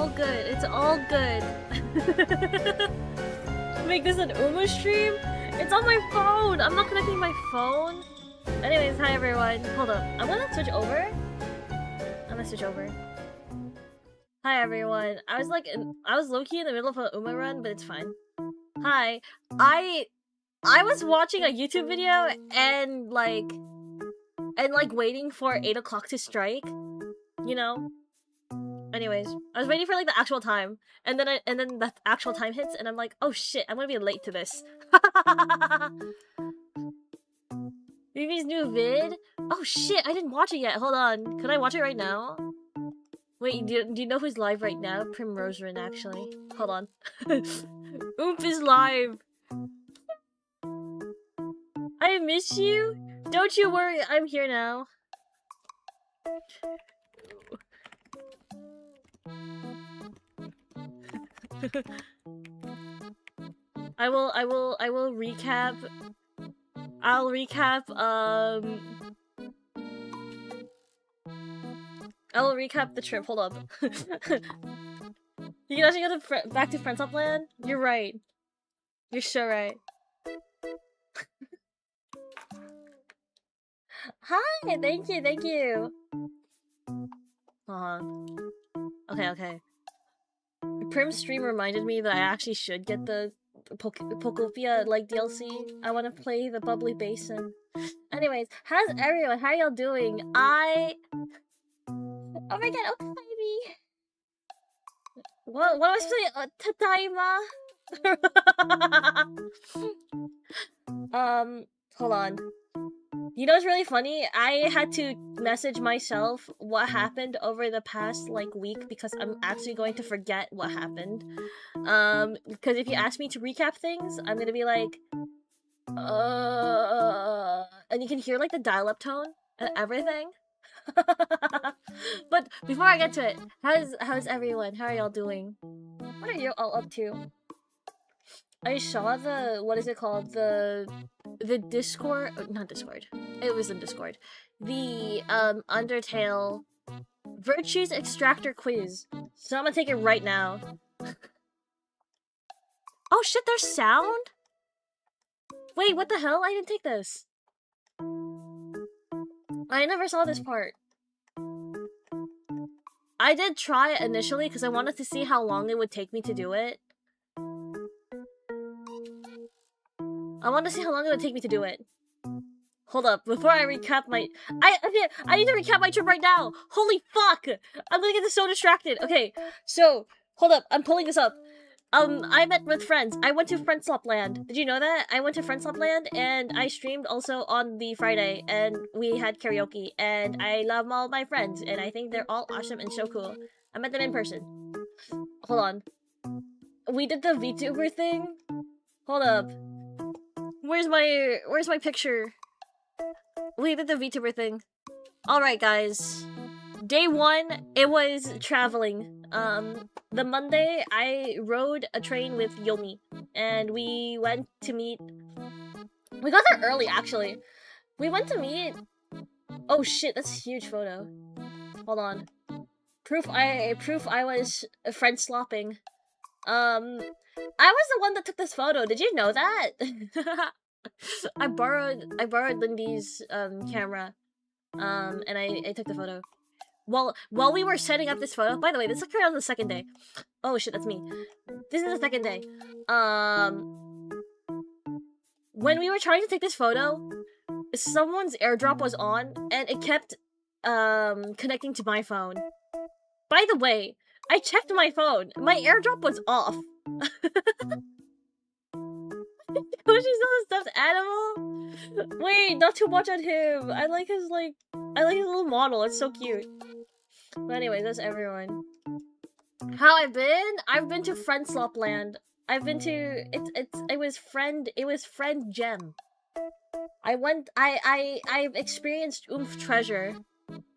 all good. It's all good. Make this an Uma stream? It's on my phone. I'm not connecting my phone. Anyways, hi everyone. Hold up. I'm gonna switch over. Hi everyone. I was low-key in the middle of an Uma run, but it's fine. Hi. I was watching a YouTube video and waiting for 8 o'clock to strike. You know? Anyways, I was waiting for like the actual time, and then the actual time hits, and I'm like, oh shit, I'm gonna be late to this. Vivi's new vid? Oh shit, I didn't watch it yet. Hold on, could I watch it right now? Wait, do you know who's live right now? Primrose Rin, actually. Hold on. Oomph is live. I miss you. Don't you worry, I'm here now. I will recap. I'll recap the trip. Hold up. You can actually go back to Friends Upland? You're right. You're so right. Hi, thank you. Okay. Prim's stream reminded me that I actually should get the Pokopia like DLC. I want to play the Bubbly Basin. Anyways, how's everyone? How y'all doing? Oh my god, oh baby. What was I saying? Tadaima. Hold on. You know what's really funny? I had to message myself what happened over the past, like, week because I'm actually going to forget what happened. Because if you ask me to recap things, I'm gonna be like, and you can hear, like, the dial-up tone and everything. But before I get to it, how's everyone? How are y'all doing? What are you all up to? I saw the, what is it called? The Discord, not Discord. It was in Discord. The Undertale Virtues Extractor quiz. So I'm gonna take it right now. Oh shit, there's sound? Wait, what the hell? I didn't take this. I never saw this part. I did try it initially because I wanted to see how long it would take me to do it. Hold up, before I recap my- I need to recap my trip right now! Holy fuck! I'm gonna get so distracted. Okay, so, hold up, I'm pulling this up. I met with friends. I went to Friendslopland. Did you know that? I went to Friendslopland, and I streamed also on the Friday, and we had karaoke, and I love all my friends, and I think they're all awesome and so cool. I met them in person. Hold on. We did the VTuber thing? Hold up. Where's my picture? We did the VTuber thing. Alright, guys. Day 1, it was traveling. The Monday, I rode a train with Yomi. And we went to meet... We got there early, actually. We went to meet... Oh shit, that's a huge photo. Hold on. Proof I was friend slopping. I was the one that took this photo. Did you know that? I borrowed Lindy's camera. And I took the photo. While we were setting up this photo, by the way, this occurred on the second day. Oh shit, that's me. This is the second day. When we were trying to take this photo, someone's airdrop was on, and it kept connecting to my phone. By the way, I checked my phone. My airdrop was off. Koshi's not a stuffed animal? Wait, not too much on him. I like his little model. It's so cute. But anyway, that's everyone. How I've been to Friendslopland. I've been to it was friend gem. I've experienced Oomph Treasure.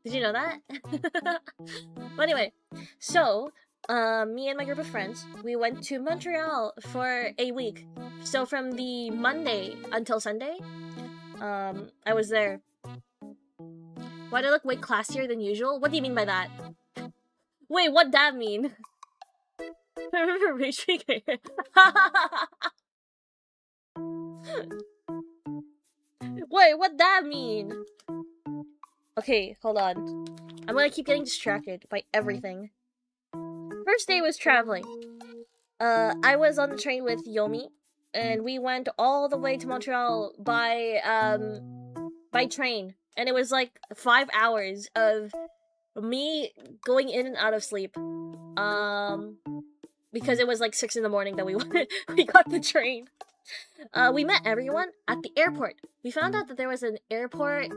Did you know that? But anyway, so me and my group of friends, we went to Montreal for a week. So from the Monday until Sunday, I was there. Why do I look way classier than usual? What do you mean by that? Wait, what'd that mean? I remember reaching it. Wait, what that mean? Okay, hold on. I'm gonna keep getting distracted by everything. First day was traveling. I was on the train with Yomi, and we went all the way to Montreal by train. And it was like 5 hours of me going in and out of sleep. Because it was like 6 in the morning that we we got the train. We met everyone at the airport. We found out that there was an airport.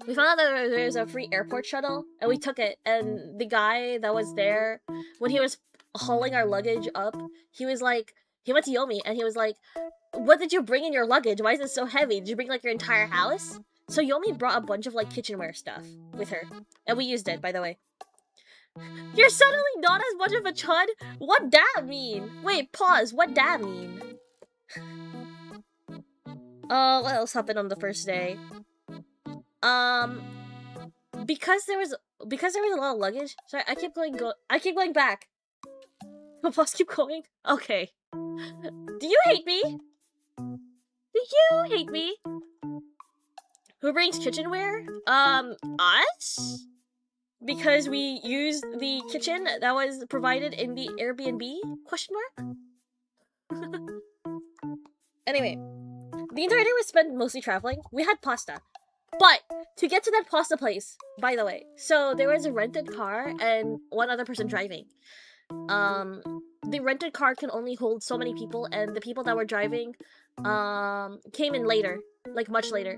We found out that there was a free airport shuttle, and we took it. And the guy that was there, when he was hauling our luggage up, he was like, he went to Yomi, and he was like, "What did you bring in your luggage? Why is it so heavy? Did you bring like your entire house?" So Yomi brought a bunch of like kitchenware stuff with her, and we used it, by the way. You're suddenly not as much of a chud? What that mean? Wait, pause. What that mean? What else happened on the first day? Because there was a lot of luggage. Sorry, I keep going back. Pause, keep going. Okay. Do you hate me? Do you hate me? Who brings kitchenware? Us? Because we used the kitchen that was provided in the Airbnb? Question mark? Anyway, the entire day was spent mostly traveling. We had pasta. But, to get to that pasta place, by the way, so there was a rented car and one other person driving. The rented car can only hold so many people, and the people that were driving, came in later. Like, much later.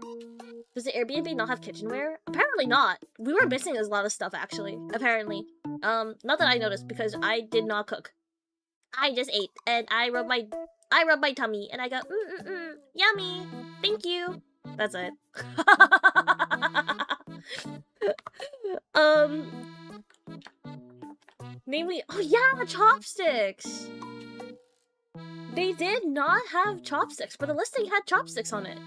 Does the Airbnb not have kitchenware? Apparently not. We were missing a lot of stuff, actually. Apparently. Not that I noticed, because I did not cook. I just ate, and I rubbed my tummy, and I go, yummy, thank you. That's it. Namely, oh yeah, chopsticks! They did not have chopsticks, but the listing had chopsticks on it.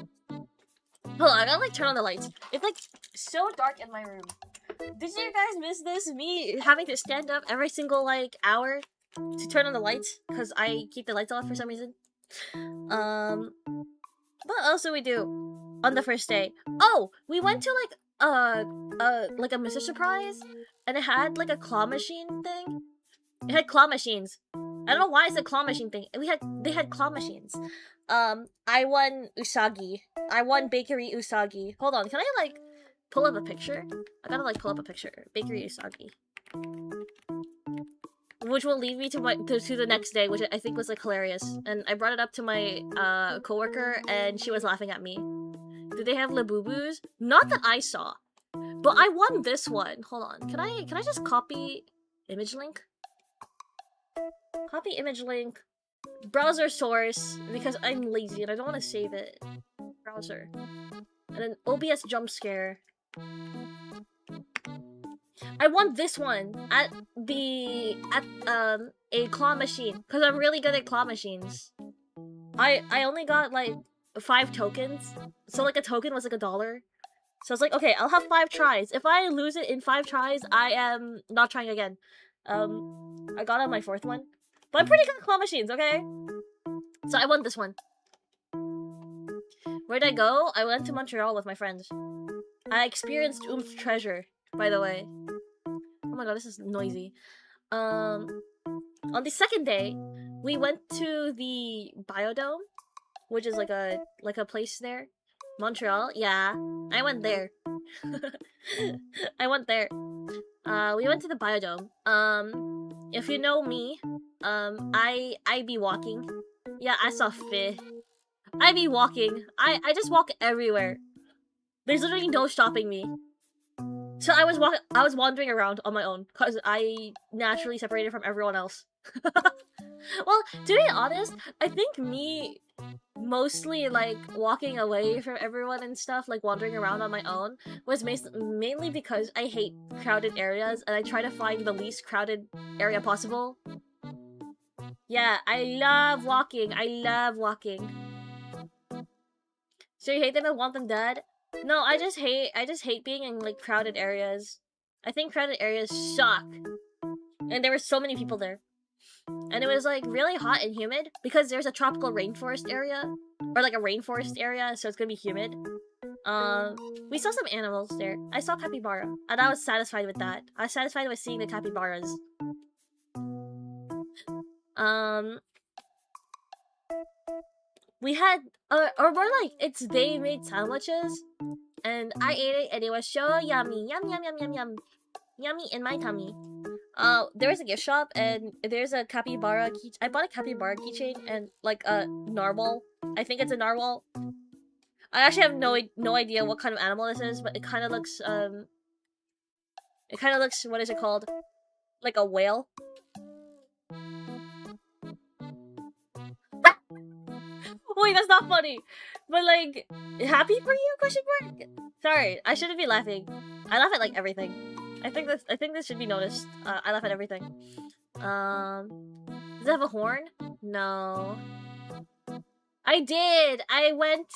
Hold on, I gotta like turn on the lights. It's like so dark in my room. Did you guys miss this? Me having to stand up every single like hour to turn on the lights because I keep the lights off for some reason. What else did we do on the first day? Oh, we went to like a Mr. Surprise, and it had like a claw machine thing. It had claw machines. I don't know why it's a claw machine thing. They had claw machines. I won Usagi. I won Bakery Usagi. Hold on, can I like pull up a picture? I gotta like pull up a picture. Bakery Usagi. Which will lead me to the next day, which I think was like hilarious. And I brought it up to my coworker, and she was laughing at me. Did they have Labubus? Not that I saw, but I won this one. Hold on, can I just copy image link? Copy image link, browser source, because I'm lazy and I don't want to save it. Browser, and then OBS jump scare. I want this one at a claw machine because I'm really good at claw machines. I only got like 5 tokens, so like a token was like $1. So I was like, okay, I'll have 5 tries. If I lose it in 5 tries, I am not trying again. I got on my 4th one, but I'm pretty good at claw machines. Okay, so I won this one. Where'd I go? I went to Montreal with my friends. I experienced Oomph Treasure, by the way. Oh my god, this is noisy. On the second day, we went to the Biodome, which is like a place there. Montreal, yeah. I went there. I went there. We went to the Biodome. If you know me, I be walking. Yeah, I saw Fi. I be walking. I just walk everywhere. There's literally no stopping me. So I was wandering around on my own because I naturally separated from everyone else. Well, to be honest, I think me mostly like walking away from everyone and stuff, like wandering around on my own, was mainly because I hate crowded areas and I try to find the least crowded area possible. Yeah, I love walking. I love walking. So you hate them and want them dead? No, I just hate being in like crowded areas. I think crowded areas suck. And there were so many people there. And it was like really hot and humid because there's a tropical rainforest area. Or like a rainforest area, so it's gonna be humid. We saw some animals there. I saw capybara, and I was satisfied with that. I was satisfied with seeing the capybaras. We had, or more like, they made sandwiches, and I ate it, and it was so yummy. Yum, yum, yum, yum, yum. Yummy in my tummy. There was a gift shop, and there's a capybara key. I bought a capybara keychain, and like a narwhal. I think it's a narwhal. I actually have no idea what kind of animal this is, but it kind of looks, what is it called? Like a whale. Wait, that's not funny. But like, happy for you? Question mark. Sorry, I shouldn't be laughing. I laugh at like everything. I think this should be noticed. I laugh at everything. Does it have a horn? No. I did. I went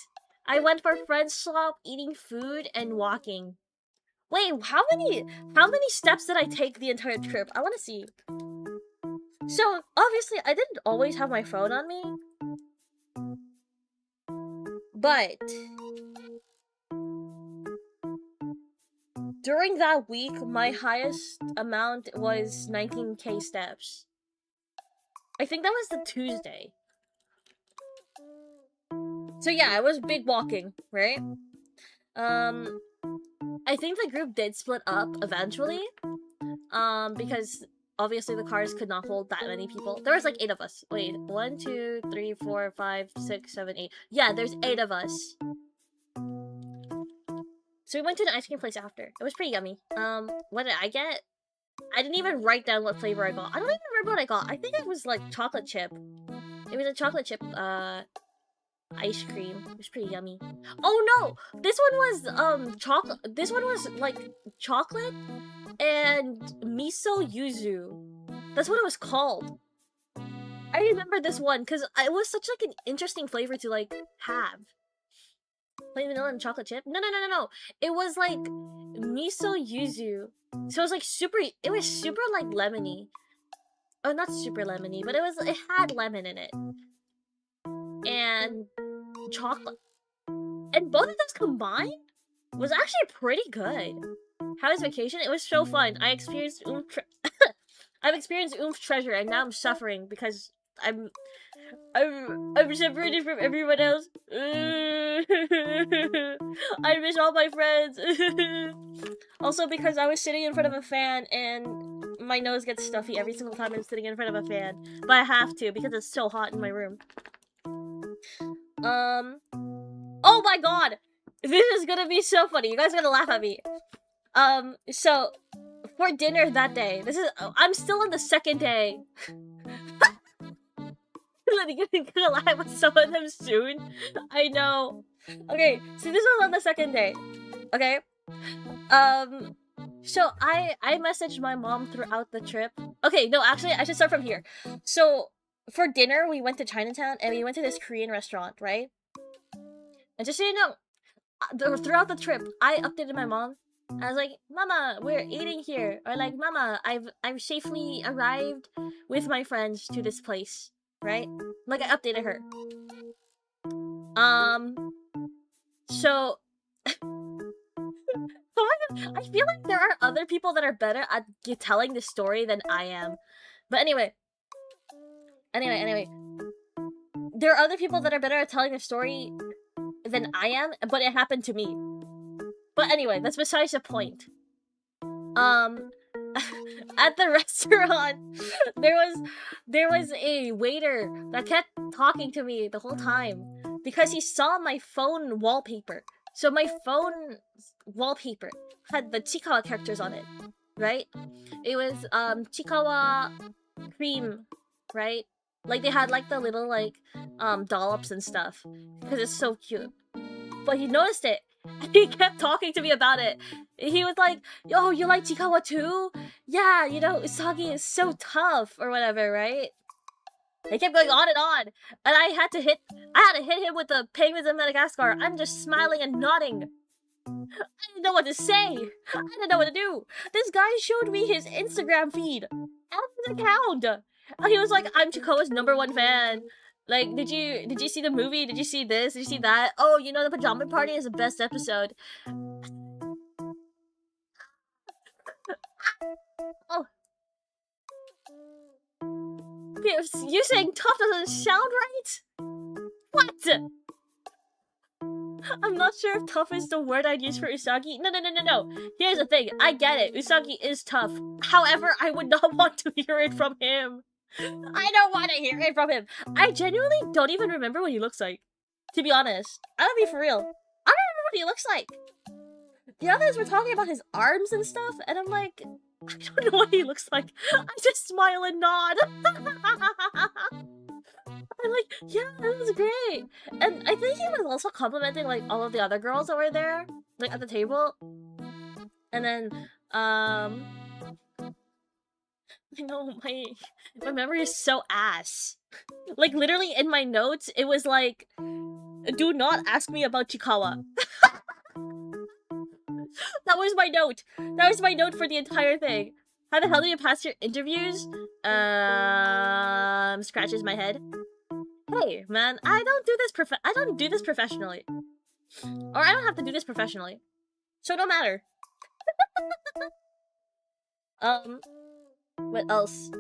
for friends shop, eating food, and walking. Wait, how many steps did I take the entire trip? I want to see. So obviously, I didn't always have my phone on me. But during that week, my highest amount was 19k steps. I think that was the Tuesday. So yeah, it was big walking, right? I think the group did split up eventually. Because obviously the cars could not hold that many people. There was like 8 of us. Wait, 1, 2, 3, 4, 5, 6, 7, 8. Yeah, there's 8 of us. So we went to the ice cream place after. It was pretty yummy. What did I get? I didn't even write down what flavor I got. I don't even remember what I got. I think it was like chocolate chip. It was a chocolate chip, ice cream. It was pretty yummy. Oh no! This one was, chocolate. This one was like chocolate and miso yuzu. That's what it was called. I remember this one because it was such like an interesting flavor to like have. Plain vanilla and chocolate chip? No. It was like miso yuzu. So it was like super. It was super like lemony. Oh, not super lemony, but it had lemon in it. And chocolate. And both of those combined was actually pretty good. How was vacation? It was so fun. I experienced I've experienced oomph treasure, and now I'm suffering because I'm separated from everyone else. I miss all my friends. Also because I was sitting in front of a fan and my nose gets stuffy every single time I'm sitting in front of a fan. But I have to because it's so hot in my room. Oh my god! This is gonna be so funny. You guys are gonna laugh at me. So for dinner that day, I'm still on the second day. I'm gonna live with some of them soon. I know. Okay, so this was on the second day. Okay. So I messaged my mom throughout the trip. Okay, no, actually I should start from here. So for dinner we went to Chinatown and we went to this Korean restaurant, right? And just so you know, throughout the trip I updated my mom. I was like, Mama, we're eating here. Or like, Mama, I've safely arrived with my friends to this place. Right? Like, I updated her. So I feel like there are other people that are better at telling the story than I am. But anyway. There are other people that are better at telling the story than I am, but it happened to me. But anyway, that's besides the point. At the restaurant, there was a waiter that kept talking to me the whole time because he saw my phone wallpaper. So my phone wallpaper had the Chikawa characters on it, right? It was Chikawa cream, right? Like they had like the little like dollops and stuff because it's so cute. But he noticed it. He kept talking to me about it. He was like, yo, you like Chikawa too? Yeah, you know, Usagi is so tough or whatever, right? They kept going on and on. And I had to hit him with the penguins in Madagascar. I'm just smiling and nodding. I didn't know what to say. I didn't know what to do. This guy showed me his Instagram feed. his account. And he was like, I'm Chikoa's #1 fan. Like, did you see the movie? Did you see this? Did you see that? Oh, you know, the pajama party is the best episode. Oh. You saying tough doesn't sound right? What? I'm not sure if tough is the word I'd use for Usagi. No. Here's the thing. I get it. Usagi is tough. However, I would not want to hear it from him. I don't want to hear it from him. I genuinely don't even remember what he looks like. To be honest. I'll be for real. I don't remember what he looks like. The others were talking about his arms and stuff, and I'm like, I don't know what he looks like. I just smile and nod. I'm like, yeah, that was great. And I think he was also complimenting like all of the other girls that were there, like at the table. And then, I know my memory is so ass. Like literally in my notes, it was like, do not ask me about Chikawa. That was my note. That was my note for the entire thing. How the hell do you pass your interviews? Scratches my head. Hey, man, I don't do this professionally. Or I don't have to do this professionally. So no matter. What else?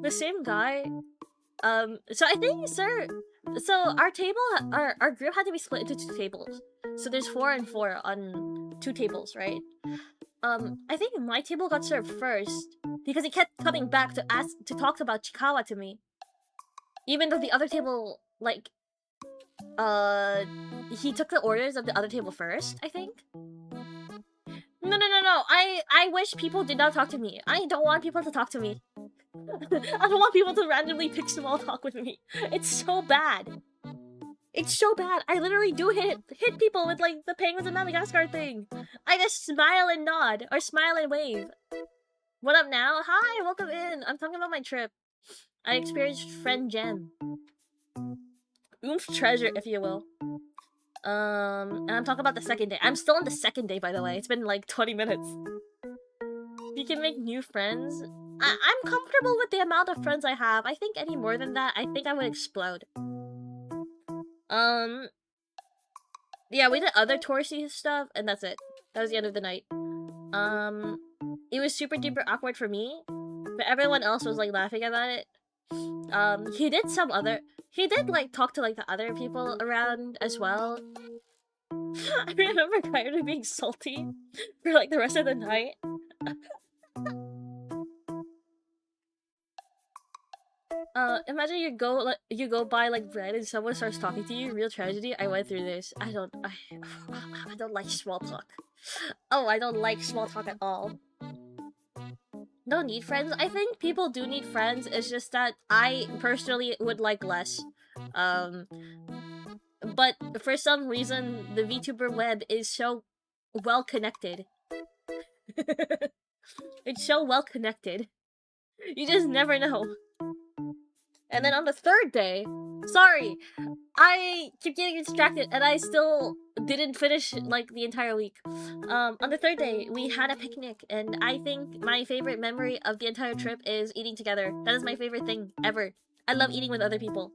The same guy. So I think, sir. So our group had to be split into 2 tables. So there's 4 and 4 on 2 tables, right? I think my table got served first because he kept coming back to talk about Chikawa to me. Even though the other table, like, he took the orders of the other table first, I think. No. I wish people did not talk to me. I don't want people to talk to me. I don't want people to randomly pick small talk with me. It's so bad. It's so bad. I literally do hit people with like the Penguins of Madagascar thing. I just smile and nod or smile and wave. What up now? Hi, welcome in. I'm talking about my trip. I experienced friend Jen. Oomph treasure, if you will. And I'm talking about the second day. I'm still on the second day, by the way. It's been like 20 minutes. You can make new friends. I'm comfortable with the amount of friends I have. I think any more than that, I think I would explode. Yeah, we did other touristy stuff, and that's it. That was the end of the night. It was super duper awkward for me, but everyone else was like laughing about it. He did like talk to like the other people around as well. I remember kind of being salty for like the rest of the night. Imagine you go buy like bread and someone starts talking to you. Real tragedy. I went through this. I don't like small talk. Oh, I don't like small talk at all. Don't need friends. I think people do need friends. It's just that I personally would like less. But for some reason, the VTuber web is so well connected. It's so well connected. You just never know. And then on the 3rd day, sorry, I keep getting distracted and I still didn't finish like the entire week. On the 3rd day, we had a picnic, and I think my favorite memory of the entire trip is eating together. That is my favorite thing ever. I love eating with other people.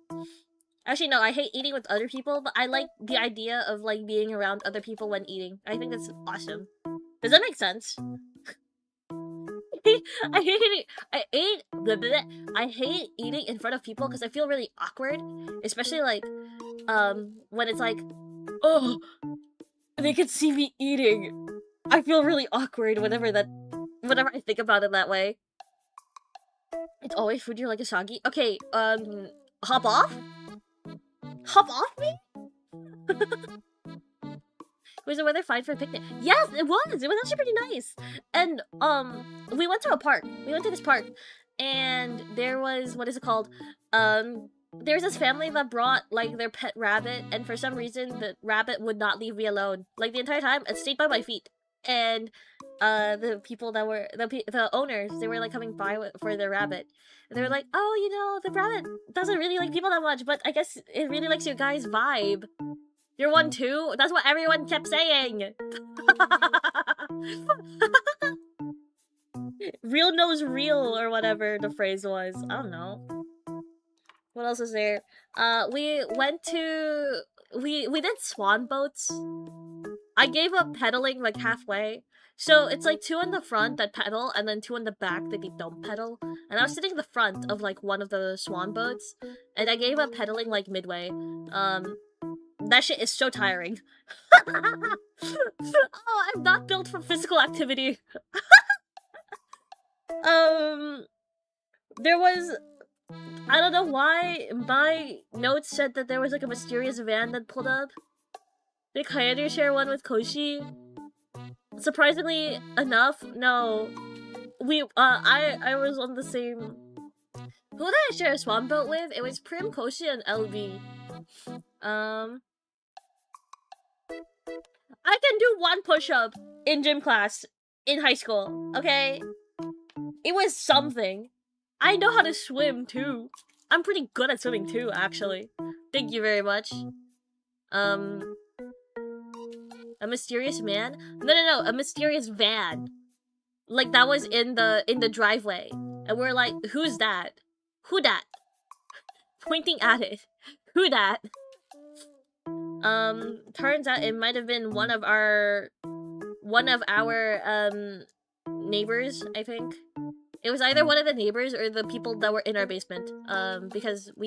Actually, no, I hate eating with other people, but I like the idea of like being around other people when eating. I think that's awesome. Does that make sense? I hate eating in front of people because I feel really awkward, especially like when it's like, oh, they could see me eating. I feel really awkward whenever I think about it that way. It's always food you're like Usagi. Okay, hop off me. Was the weather fine for a picnic? Yes, it was. It was actually pretty nice. And we went to a park. We went to this park, and there was, what is it called? There was this family that brought like their pet rabbit, and for some reason the rabbit would not leave me alone. Like the entire time, it stayed by my feet. And the people that were the owners, they were like coming by for their rabbit. And they were like, oh, you know, the rabbit doesn't really like people that much, but I guess it really likes your guys' vibe. You're one too? That's what everyone kept saying. Real knows real, or whatever the phrase was. I don't know. What else is there? We went to we did swan boats. I gave up pedaling like halfway. So it's like 2 in the front that pedal, and then 2 in the back that they don't pedal. And I was sitting in the front of like one of the swan boats, and I gave up pedaling like midway. That shit is so tiring. Oh, I'm not built for physical activity. There was, I don't know why my notes said that there was like a mysterious van that pulled up. Did Kaede share one with Koshi? Surprisingly enough, no. I was on the same. Who did I share a swan boat with? It was Prim, Koshi, and LV. I can do 1 push-up in gym class in high school, okay? It was something. I know how to swim, too. I'm pretty good at swimming, too, actually. Thank you very much. A mysterious man? No, a mysterious van. Like, that was in the driveway. And we're like, who's that? Who dat? Pointing at it. Who dat? Turns out it might have been one of our neighbors, I think. It was either one of the neighbors or the people that were in our basement. Because our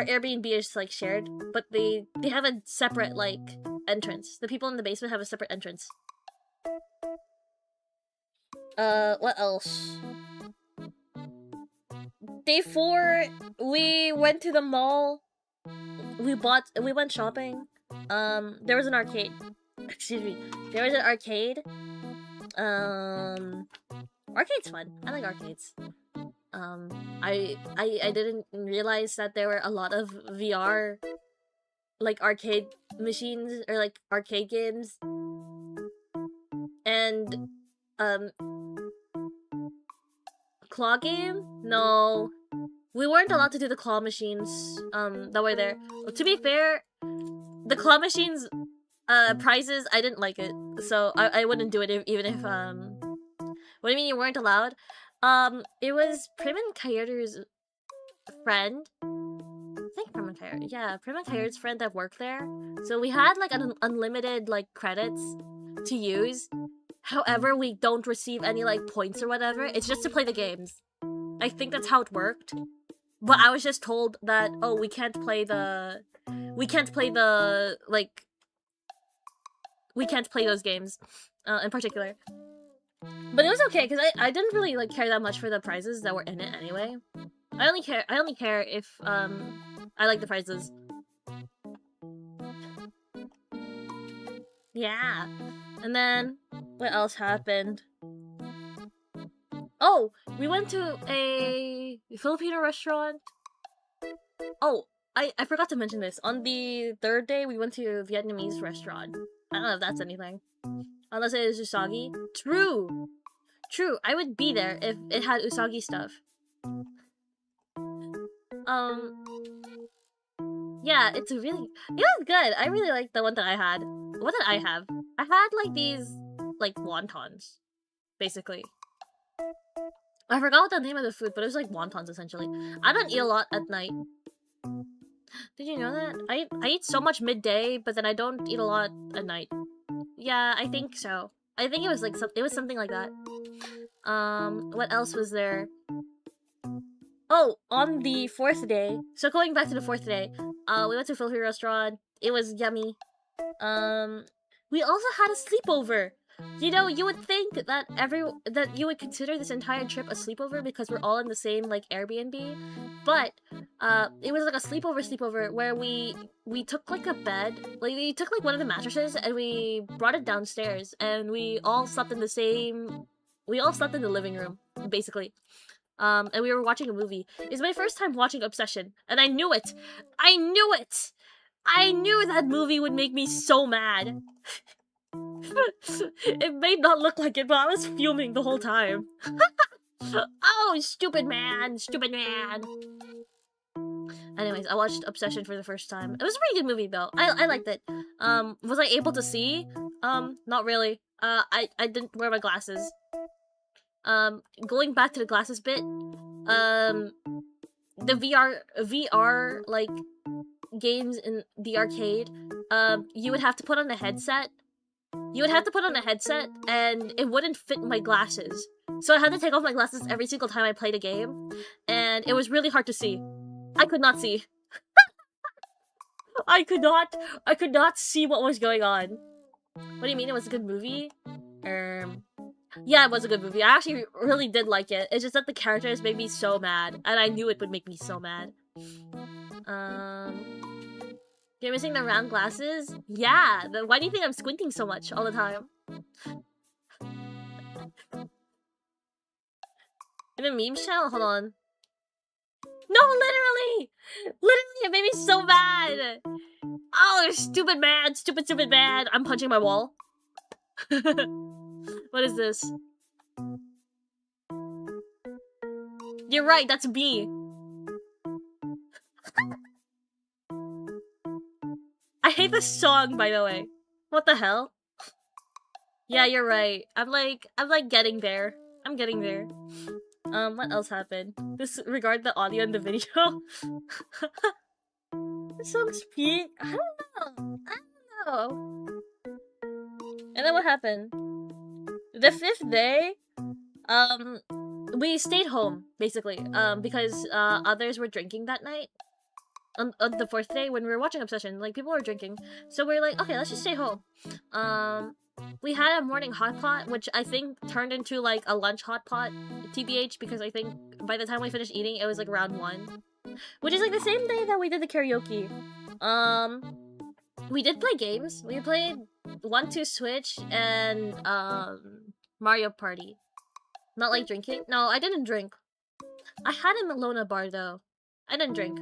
Airbnb is like shared, but they have a separate like entrance. The people in the basement have a separate entrance. What else? Day 4, we went to the mall. We went shopping. There was an arcade. Excuse me. There was an arcade. Arcade's fun. I like arcades. I didn't realize that there were a lot of VR, like, arcade machines, or, like, arcade games. And, claw game? No. We weren't allowed to do the claw machines, that were there. To be fair, the claw machines, prizes, I didn't like it. So, I wouldn't do it even if, what do you mean you weren't allowed? It was Prim and Kair's friend. I think Prim and Kair. Yeah, Prim and Kair's friend that worked there. So we had like an unlimited like credits to use. However, we don't receive any like points or whatever. It's just to play the games. I think that's how it worked. But I was just told that, oh, we can't play those games in particular. But it was okay, because I didn't really like care that much for the prizes that were in it anyway. I only care if I like the prizes. Yeah. And then what else happened? Oh, we went to a Filipino restaurant. Oh, I forgot to mention this. On the 3rd day, we went to a Vietnamese restaurant. I don't know if that's anything. Unless it is usagi. True! True, I would be there if it had usagi stuff. Yeah, it was good. I really liked the one that I had. What did I have? I had, like, these, like, wontons. Basically. I forgot what the name of the food, but it was, like, wontons, essentially. I don't eat a lot at night. Did you know that? I eat so much midday, but then I don't eat a lot at night. Yeah, I think so. I think it was, like, something like that. What else was there? Oh, on the 4th day. So going back to the 4th day, we went to a Filipino restaurant. It was yummy. We also had a sleepover. You know, you would think that you would consider this entire trip a sleepover because we're all in the same like Airbnb, but it was like a sleepover where we took like a bed, like we took like one of the mattresses and we brought it downstairs and we all slept in the living room basically. And we were watching a movie. It's my first time watching Obsession, and I knew it. I knew that movie would make me so mad. It may not look like it, but I was fuming the whole time. Oh, stupid man. Anyways, I watched Obsession for the first time. It was a pretty good movie, though. I liked it. Was I able to see? Not really. I didn't wear my glasses. Going back to the glasses bit, the VR like games in the arcade, you would have to put on a headset. You would have to put on a headset, and it wouldn't fit my glasses. So I had to take off my glasses every single time I played a game, and it was really hard to see. I could not see. I could not see what was going on. What do you mean it was a good movie? Yeah, it was a good movie. I actually really did like it. It's just that the characters made me so mad, and I knew it would make me so mad. You're missing the round glasses? Yeah, why do you think I'm squinting so much all the time? In a meme channel? Hold on. No, literally! Literally, it made me so mad! Oh, stupid man! Stupid man! I'm punching my wall. What is this? You're right, that's me. I hate this song, by the way. What the hell? Yeah, you're right. I'm like getting there. I'm getting there. What else happened? Disregard the audio in the video. This song's peak. I don't know. And then what happened? The 5th day, we stayed home, basically, because, others were drinking that night. On the 4th day, when we were watching Obsession, like, people were drinking. So we were like, okay, let's just stay home. We had a morning hot pot, which I think turned into, like, a lunch hot pot, TBH, because I think by the time we finished eating, it was, like, around 1. Which is, like, the same day that we did the karaoke. We did play games. We played 1-2 Switch and, Mario Party. Not, like, drinking. No, I didn't drink. I had a Melona bar, though. I didn't drink.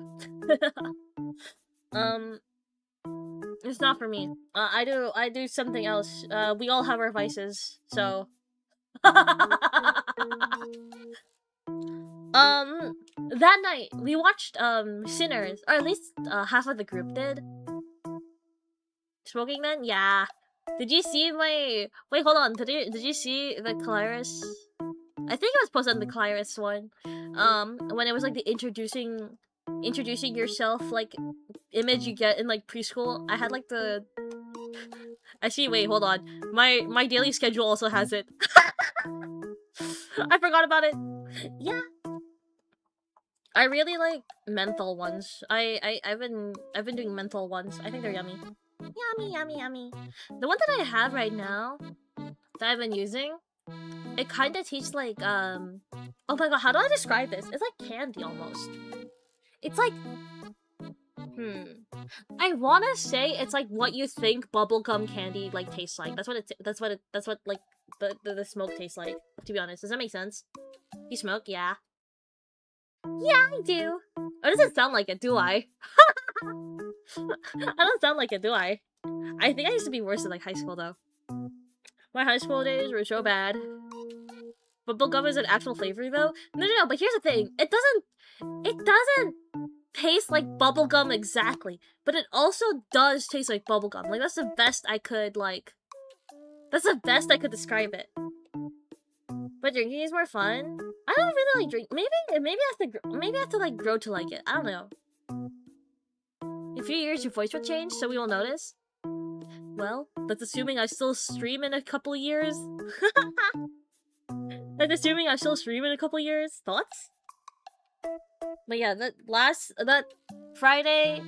It's not for me. I do something else. We all have our vices, so. That night we watched Sinners, or at least half of the group did. Smoking Man, yeah. Did you see my? Wait, hold on. Did you see the KALEIRIS? I think it was posted on the KALEIRIS one. When it was like the introducing yourself like image you get in like preschool. I had like the. Actually, wait, hold on. My daily schedule also has it. I forgot about it. Yeah. I really like menthol ones. I've been doing menthol ones. I think they're yummy. Yummy. The one that I have right now that I've been using, it kind of tastes like oh my god, how do I describe this? It's like candy almost. It's like I want to say it's like what you think bubblegum candy like tastes like. That's what like the smoke tastes like, to be honest. Does that make sense? You smoke? Yeah. Yeah, I do. Or does it sound like it? Do I? I don't sound like it, do I? I think I used to be worse in like high school though. My high school days were so bad. Bubblegum is an actual flavor though? No, but here's the thing. It doesn't taste like bubblegum exactly. But it also does taste like bubblegum. Like that's the best I could describe it. But drinking is more fun. I don't really like drink. Maybe I have to like grow to like it. I don't know. In a few years, your voice will change, so we will notice. Well, that's assuming I still stream in a couple years. That's assuming I still stream in a couple years. Thoughts? But yeah, that Friday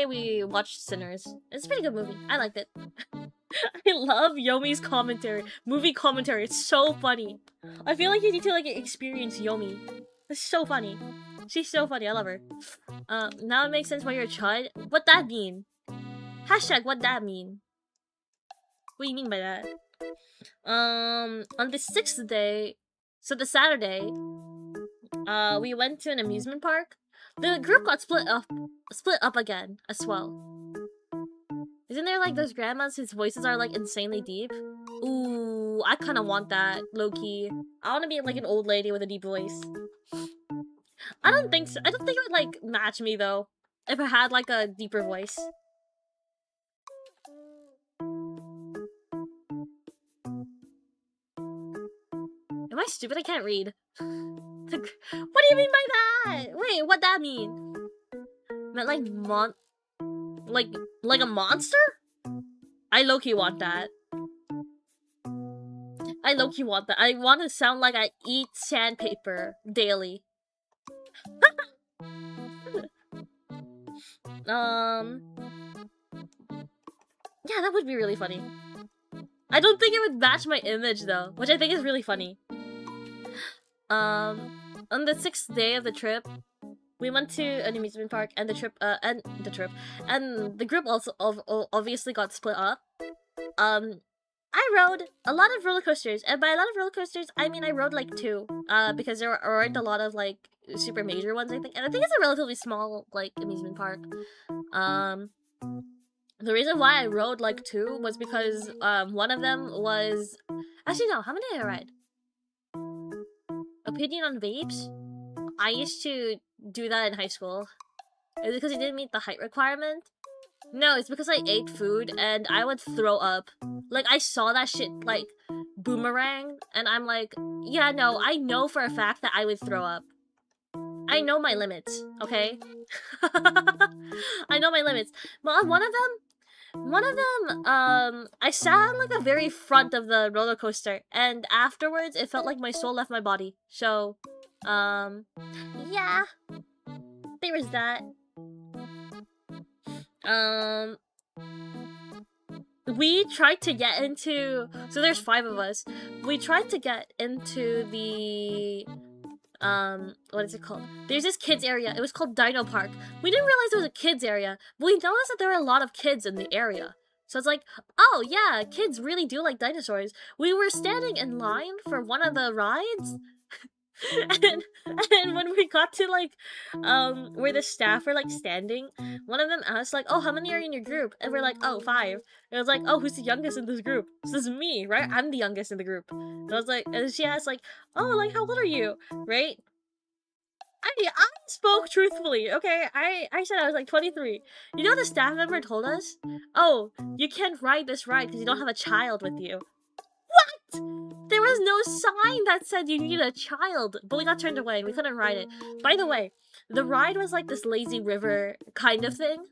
we watched Sinners. It's a pretty good movie. I liked it. I love Yomi's commentary. Movie commentary. It's so funny. I feel like you need to like experience Yomi. It's so funny. She's so funny. I love her. Now it makes sense why you're a chud. What that mean? Hashtag what that mean? What do you mean by that? On the 6th day, so the Saturday, we went to an amusement park. The group got split up again as well. Isn't there like those grandmas whose voices are like insanely deep? Ooh, I kind of want that, low-key. I want to be like an old lady with a deep voice. I don't think so. I don't think it would like match me though if I had like a deeper voice. Am I stupid? I can't read. What do you mean by that? Wait, what that mean? Meant like a monster? I low-key want that. I low-key want that. I want to sound like I eat sandpaper daily. Yeah, that would be really funny. I don't think it would match my image though, which I think is really funny. On the 6th day of the trip, we went to an amusement park, and the group also obviously got split up. I rode a lot of roller coasters, and by a lot of roller coasters, I mean I rode like 2, because there aren't a lot of like super major ones, I think, and I think it's a relatively small like amusement park. The reason why I rode like 2 was because one of them was actually no, how many did I ride? Opinion on vapes? I used to do that in high school. Is it because it didn't meet the height requirement? No, it's because I ate food and I would throw up. Like, I saw that shit, like, boomerang, and I'm like, yeah, no, I know for a fact that I would throw up. I know my limits, okay? I know my limits. But one of them, I sat on, like, the very front of the roller coaster, and afterwards, it felt like my soul left my body. So, yeah. There was that. We tried to get into, so there's 5 of us. We tried to get into the, what is it called? There's this kids area. It was called Dino Park. We didn't realize it was a kids area, but we noticed that there were a lot of kids in the area. So it's like, oh yeah, kids really do like dinosaurs. We were standing in line for one of the rides, and when we got to like where the staff were like standing, one of them asked like, oh, how many are in your group? And we're like, oh, 5. And I was like, oh, who's the youngest in this group? This is me, right? I'm the youngest in the group. And I was like, and she asked like, oh, like, how old are you? Right? I spoke truthfully, okay? I said I was like 23. You know what the staff member told us? Oh, you can't ride this ride because you don't have a child with you. What? There was no sign that said you need a child, but we got turned away and we couldn't ride it. By the way, the ride was like this lazy river kind of thing.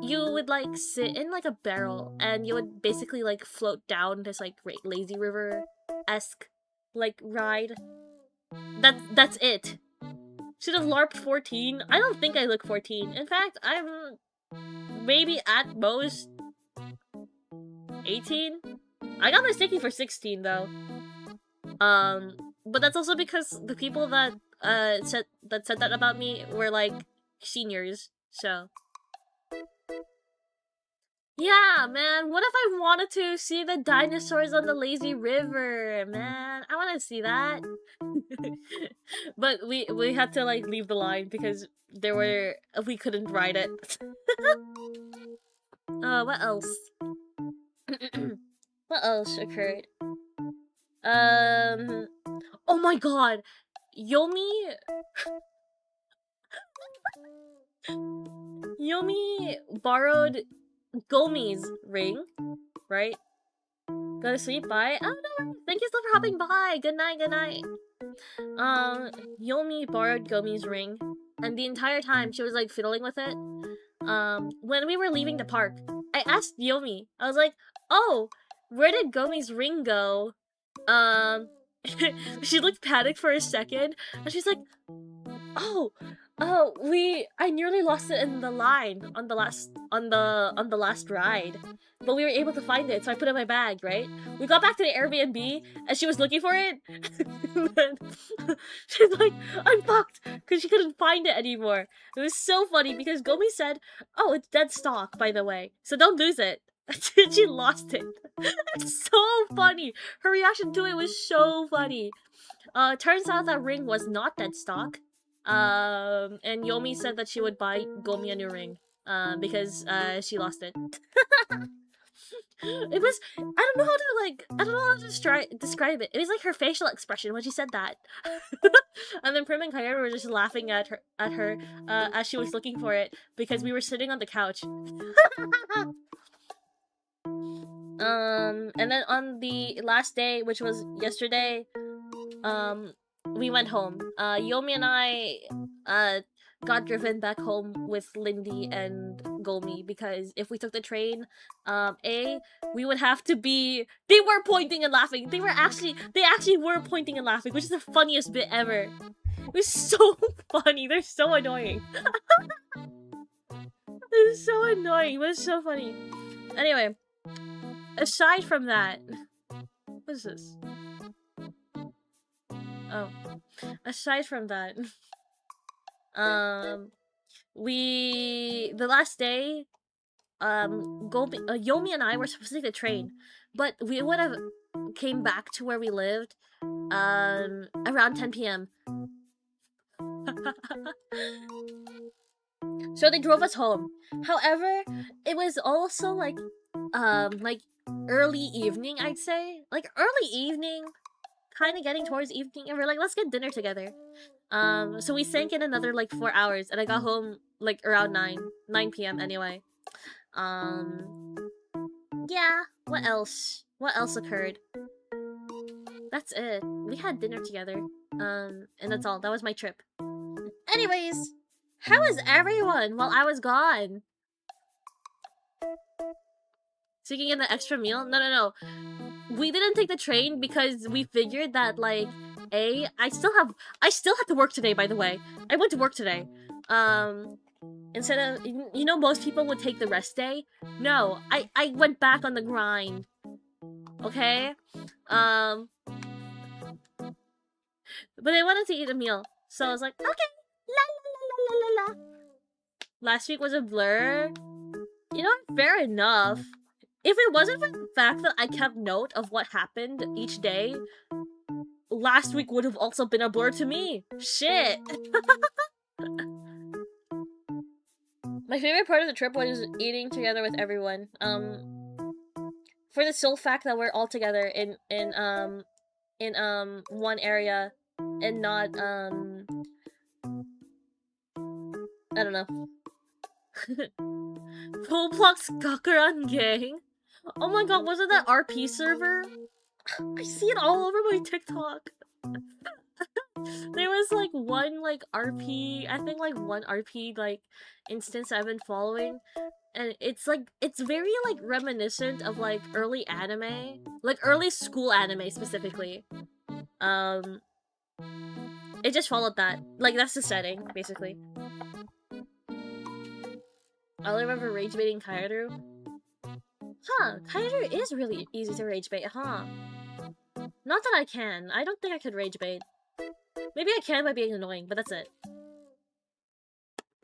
You would like sit in like a barrel and you would basically like float down this like lazy river-esque like ride. That's it. Should have LARPed 14. I don't think I look 14. In fact, I'm maybe at most 18. I got mistaken for 16 though. But that's also because the people that said that about me were like seniors. So yeah, man. What if I wanted to see the dinosaurs on the lazy river, man? I want to see that. But we had to like leave the line because we couldn't ride it. What else? What else occurred? Oh my god! Yomi borrowed Gomi's ring, right? Go to sleep, bye. Oh no, thank you still for hopping by. Good night, good night. Yomi borrowed Gomi's ring, and the entire time she was like fiddling with it. When we were leaving the park, I asked Yomi, I was like, oh, where did Gomi's ring go? She looked panicked for a second, and she's like, oh, I nearly lost it in the line on the last ride, but we were able to find it, so I put it in my bag, right? We got back to the Airbnb, and she was looking for it, and she's like, I'm fucked, because she couldn't find it anymore. It was so funny, because Gomi said, oh, it's dead stock, by the way, so don't lose it. She lost it. It's so funny. Her reaction to it was so funny. Turns out that ring was not dead stock. And Yomi said that she would buy Gomi a new ring. Because she lost it. It was, I don't know how to describe it. It was like her facial expression when she said that. And then Prim and Kairi were just laughing at her as she was looking for it because we were sitting on the couch. And then on the last day, which was yesterday, we went home. Yomi and I got driven back home with Lindy and Gomi because if we took the train, we would have to be. They were pointing and laughing. They actually were pointing and laughing, which is the funniest bit ever. It was so funny. They're so annoying. They're so annoying, but it's so funny. Anyway, aside from that, what is this? Oh, aside from that, the last day, Yomi and I were supposed to take the train, but we would have came back to where we lived, around 10 p.m. So they drove us home. However, it was also like early evening, I'd say. Like early evening, kind of getting towards evening, and we're like, let's get dinner together. So we sank in another like 4 hours, and I got home like around 9 p.m. anyway. Yeah, what else? What else occurred? That's it. We had dinner together. And that's all. That was my trip. Anyways, how was everyone while I was gone? Taking in the extra meal? No. We didn't take the train because we figured that like I still had to work today, by the way. I went to work today. Instead of, you know, most people would take the rest day. No, I went back on the grind. Okay? But I wanted to eat a meal. So I was like, okay. La. Last week was a blur. You know, fair enough. If it wasn't for the fact that I kept note of what happened each day, last week would have also been a blur to me. Shit. My favorite part of the trip was eating together with everyone. For the sole fact that we're all together in one area and not I don't know. Roblox Kakaran gang. Oh my god, wasn't that RP server? I see it all over my TikTok. There was like one like RP, I think like one RP like instance I've been following, and it's like it's very like reminiscent of like early anime, like early school anime specifically. It just followed that. Like that's the setting basically. I'll remember rage baiting Kairu. Huh, Kairu is really easy to rage bait, huh? Not that I can. I don't think I could rage bait. Maybe I can by being annoying, but that's it.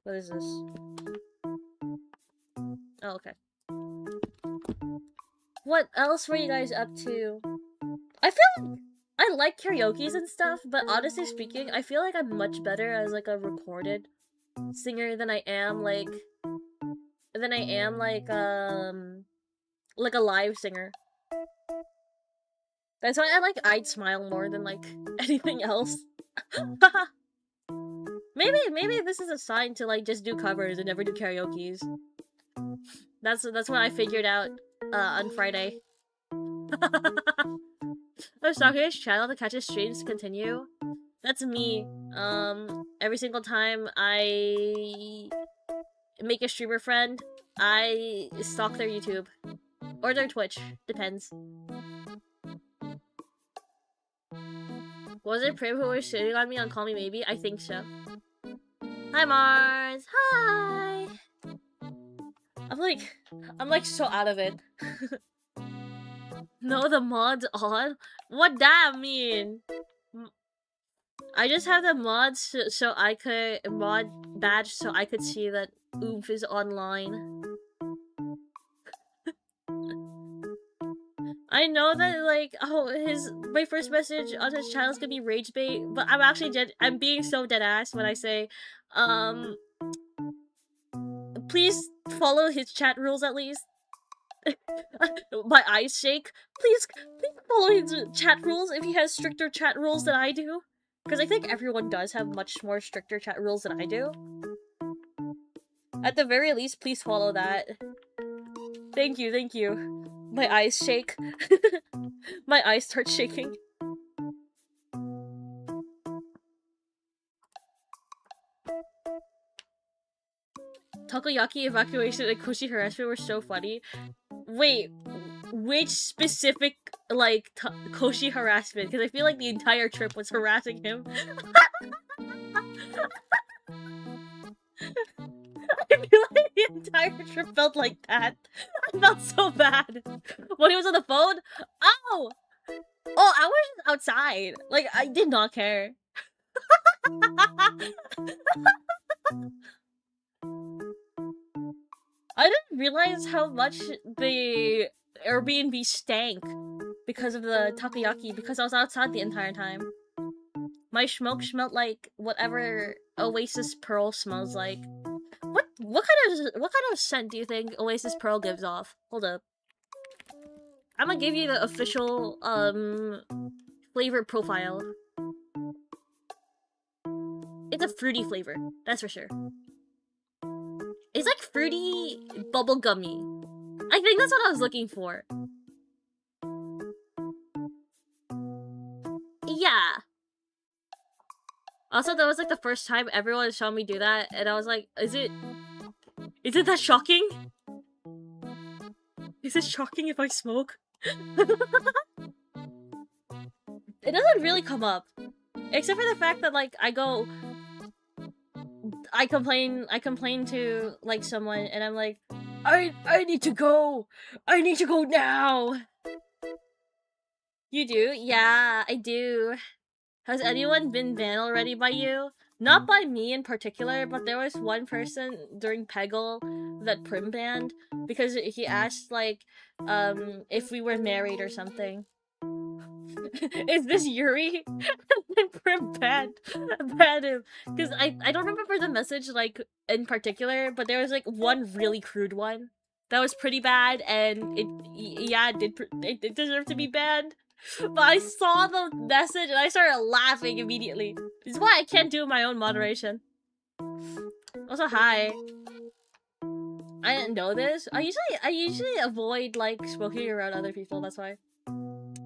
What is this? Oh, okay. What else were you guys up to? I feel like I like karaoke's and stuff, but honestly speaking, I feel like I'm much better as like a recorded singer than I am like a live singer. That's why I like I'd Smile more than like anything else. maybe this is a sign to like just do covers and never do karaoke's. That's what I figured out on Friday. I'm stalking his channel to catch his streams to continue. That's me. Every single time I make a streamer friend, I stalk their YouTube. Or their Twitch. Depends. Was it Prim who was shitting on me on Call Me Maybe? I think so. Hi Mars! Hi! I'm like so out of it. No, the mod's on? What that mean? I just have the mods so I could mod badge so I could see that Oomph is online. I know that like my first message on his channel is gonna be rage bait, but I'm actually I'm being so dead ass when I say please follow his chat rules at least. My eyes shake. Please follow his chat rules if he has stricter chat rules than I do. Because I think everyone does have much more stricter chat rules than I do. At the very least, please follow that. Thank you. My eyes shake. My eyes start shaking. takoyaki evacuation and Koshi harassment were so funny. Wait, which specific, like, Koshi harassment? Because I feel like the entire trip was harassing him. I feel like the entire trip felt like that. I felt so bad. When he was on the phone? Oh! Oh, I was just outside. Like, I did not care. I didn't realize how much the Airbnb stank because of the takoyaki, because I was outside the entire time. My smoke smelled like whatever Oasis Pearl smells like. What kind of scent do you think Oasis Pearl gives off? Hold up. I'm gonna give you the official flavor profile. It's a fruity flavor, that's for sure. It's like fruity bubblegummy. I think that's what I was looking for. Yeah. Also, that was like the first time everyone saw me do that, and I was like, is it that shocking? Is it shocking if I smoke? It doesn't really come up. Except for the fact that, like, I complain to, like, someone, and I'm like, I need to go! I need to go now! You do? Yeah, I do. Has anyone been banned already by you? Not by me in particular, but there was one person during Peggle that prim banned because he asked, like, if we were married or something. Is this Yuri? Prim banned him. Because I don't remember the message, like, in particular, but there was, like, one really crude one that was pretty bad, and it deserved to be banned. But I saw the message and I started laughing immediately. This is why I can't do my own moderation. Also, hi. I didn't know this. I usually avoid, like, smoking around other people, that's why.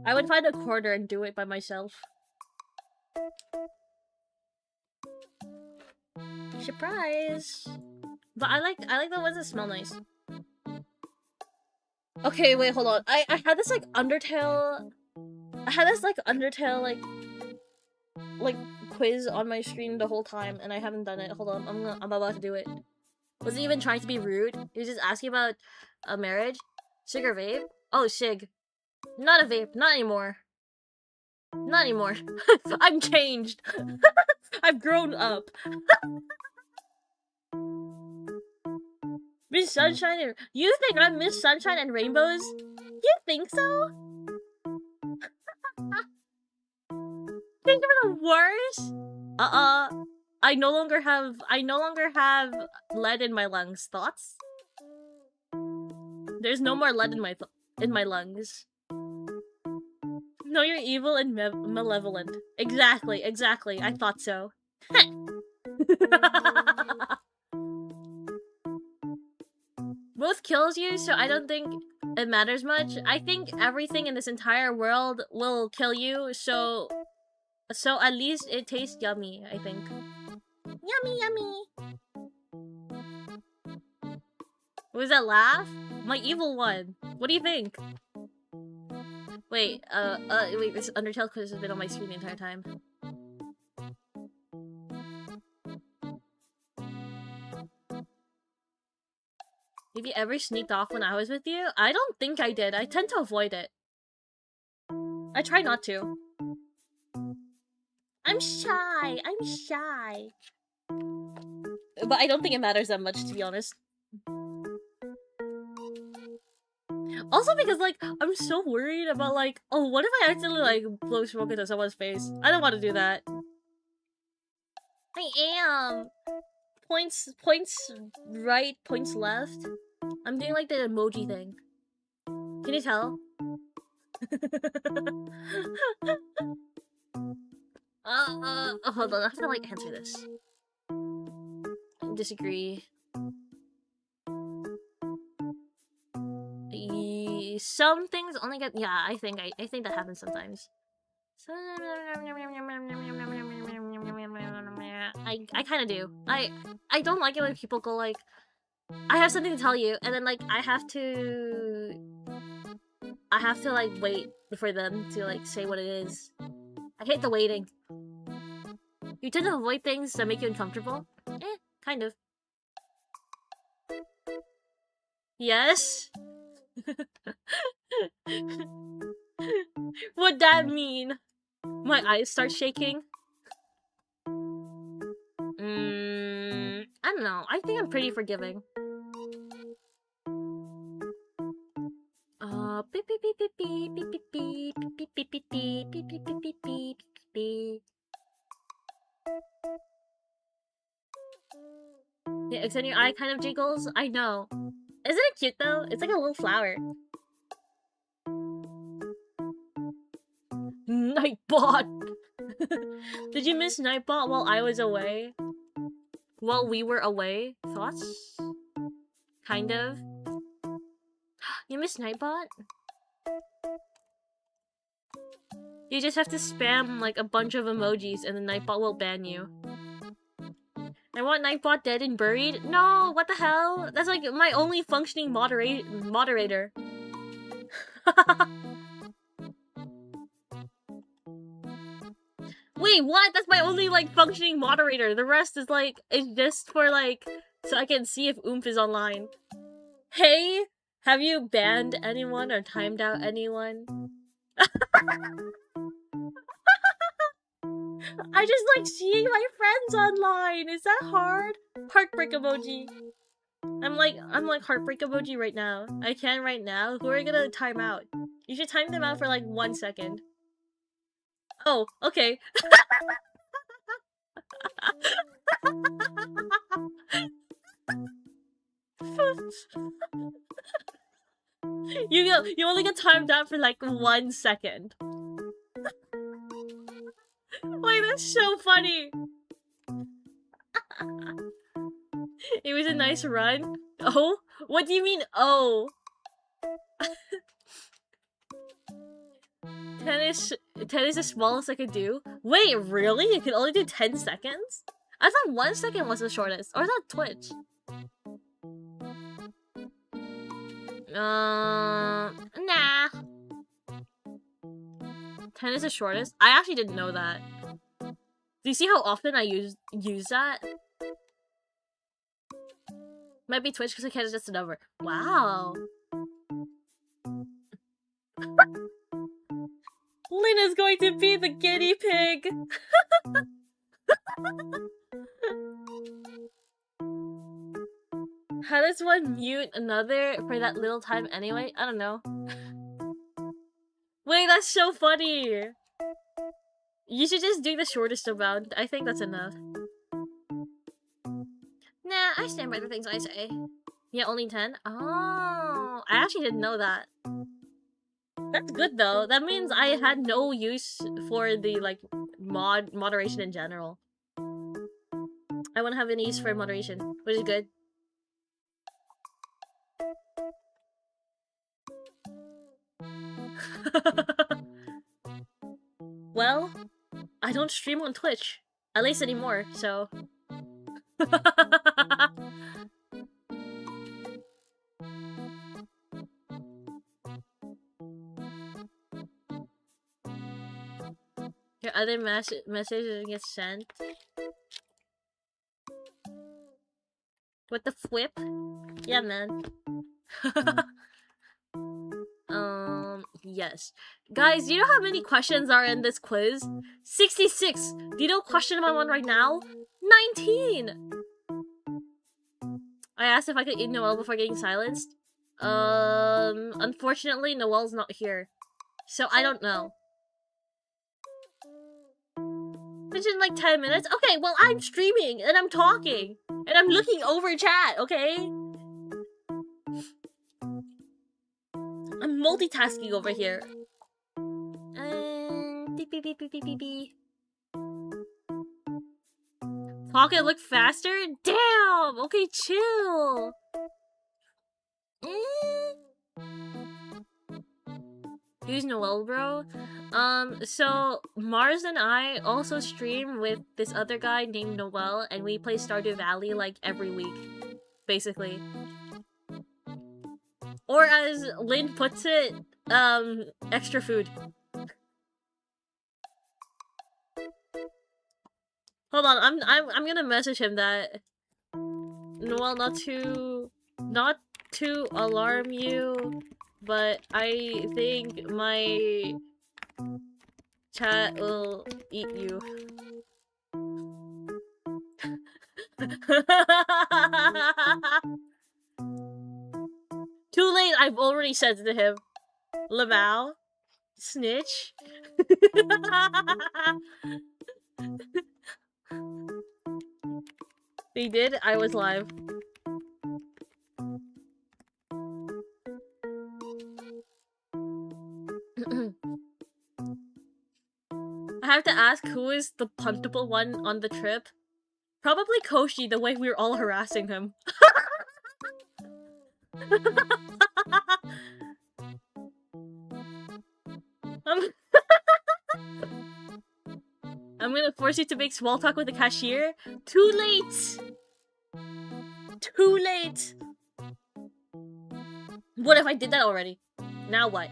I would find a corner and do it by myself. Surprise! But I like the ones that smell nice. Okay, wait, hold on. I had this, like, Undertale... like, quiz on my stream the whole time, and I haven't done it. Hold on, I'm about to do it. Was he even trying to be rude? He was just asking about a marriage? Sig or vape? Oh, Sig. Not a vape. Not anymore. Not anymore. I'm changed. I've grown up. Miss Sunshine and... You think I'm Miss Sunshine and Rainbows? You think so? Think you're the worst? I no longer have lead in my lungs. Thoughts? There's no more lead in my lungs. No, you're evil and malevolent. Exactly. I thought so. Both kills you, so I don't think it matters much. I think everything in this entire world will kill you, so at least it tastes yummy, I think. Yummy. What was that laugh? My evil one. What do you think? Wait, wait, this Undertale quiz has been on my screen the entire time. Have you ever sneaked off when I was with you? I don't think I did. I tend to avoid it. I try not to. I'm shy. But I don't think it matters that much, to be honest. Also because, like, I'm so worried about, like, oh, what if I accidentally, like, blow smoke into someone's face? I don't want to do that. I am. Points right, points left. I'm doing, like, the emoji thing. Can you tell? Hold on, I have to, like, answer this. Disagree. Some things only get... Yeah, I think that happens sometimes. I kind of do. I don't like it when people go like, I have something to tell you, and then like I have to like wait for them to like say what it is. I hate the waiting. You tend to avoid things that make you uncomfortable? Kind of. Yes? What'd that mean? My eyes start shaking? I don't know. I think I'm pretty forgiving. Beep beep beep beep beep beep beep beep beep beep beep beep beep beep beep beep beep beep. Yeah, extend your eye kind of jiggles. I know. Isn't it cute though? It's like a little flower. Nightbot! Did you miss Nightbot while I was away? While we were away? Thoughts? Kind of. You miss Nightbot? You just have to spam like a bunch of emojis and the Nightbot will ban you. I want Nightbot dead and buried? No, what the hell? That's like my only functioning moderator. Wait, what? That's my only like functioning moderator. The rest is like, it's just for like, so I can see if Oomph is online. Hey, have you banned anyone or timed out anyone? I just like seeing my friends online. Is that hard? Heartbreak emoji. I'm like heartbreak emoji right now. I can right now. Who are gonna time out? You should time them out for like 1 second. Oh, okay. You only get timed out for like 1 second. Wait, that's so funny. It was a nice run. Oh? What do you mean, oh? 10 is the smallest I could do. Wait, really? You can only do 10 seconds? I thought 1 second was the shortest. Or is that Twitch? Nah. 10 is the shortest? I actually didn't know that. Do you see how often I use that? Might be Twitch because I can't adjust it over. Wow. Lynn is going to be the guinea pig. How does one mute another for that little time anyway? I don't know. Wait, that's so funny. You should just do the shortest amount. I think that's enough. Nah, I stand by the things I say. Yeah, only 10? Oh, I actually didn't know that. That's good though. That means I had no use for the like moderation in general. I wouldn't have any use for moderation, which is good. Well, I don't stream on Twitch, at least anymore, so... Your other messages get sent. What the flip? Yeah, man. Yes. Guys, do you know how many questions are in this quiz? 66! Do you know question I'm on right now? 19! I asked if I could eat Noelle before getting silenced. Unfortunately, Noelle's not here. So I don't know. It's in like 10 minutes? Okay, well, I'm streaming, and I'm talking, and I'm looking over chat, okay? I'm multitasking over here. Beep, beep, beep, beep, beep, beep, beep. Talk and look faster? Damn! Okay, chill! Who's Noelle, bro? So Mars and I also stream with this other guy named Noelle, and we play Stardew Valley like every week. basically. Or as Lynn puts it, extra food. Hold on, I'm gonna message him that. Well, not to alarm you, but I think my chat will eat you. Too late, I've already said to him. Lamau? Snitch? They did? I was live. I have to ask who is the puntable one on the trip. Probably Koshi, the way we were all harassing him. I'm gonna force you to make small talk with the cashier. Too late! Too late! What if I did that already? Now what?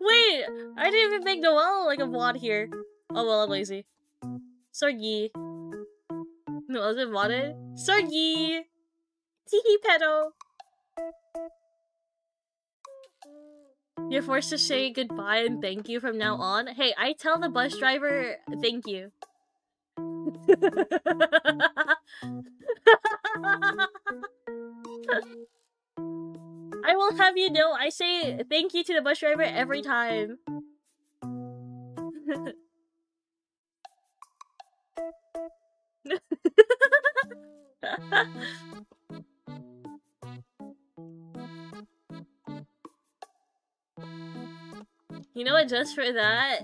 Wait! I didn't even make Noelle like a VOD here. Oh well, I'm lazy. Sorry. No, I wasn't modded. Sorry! Teehee pedo! You're forced to say goodbye and thank you from now on. Hey, I tell the bus driver thank you. I will have you know, I say thank you to the bus driver every time. You know what, just for that...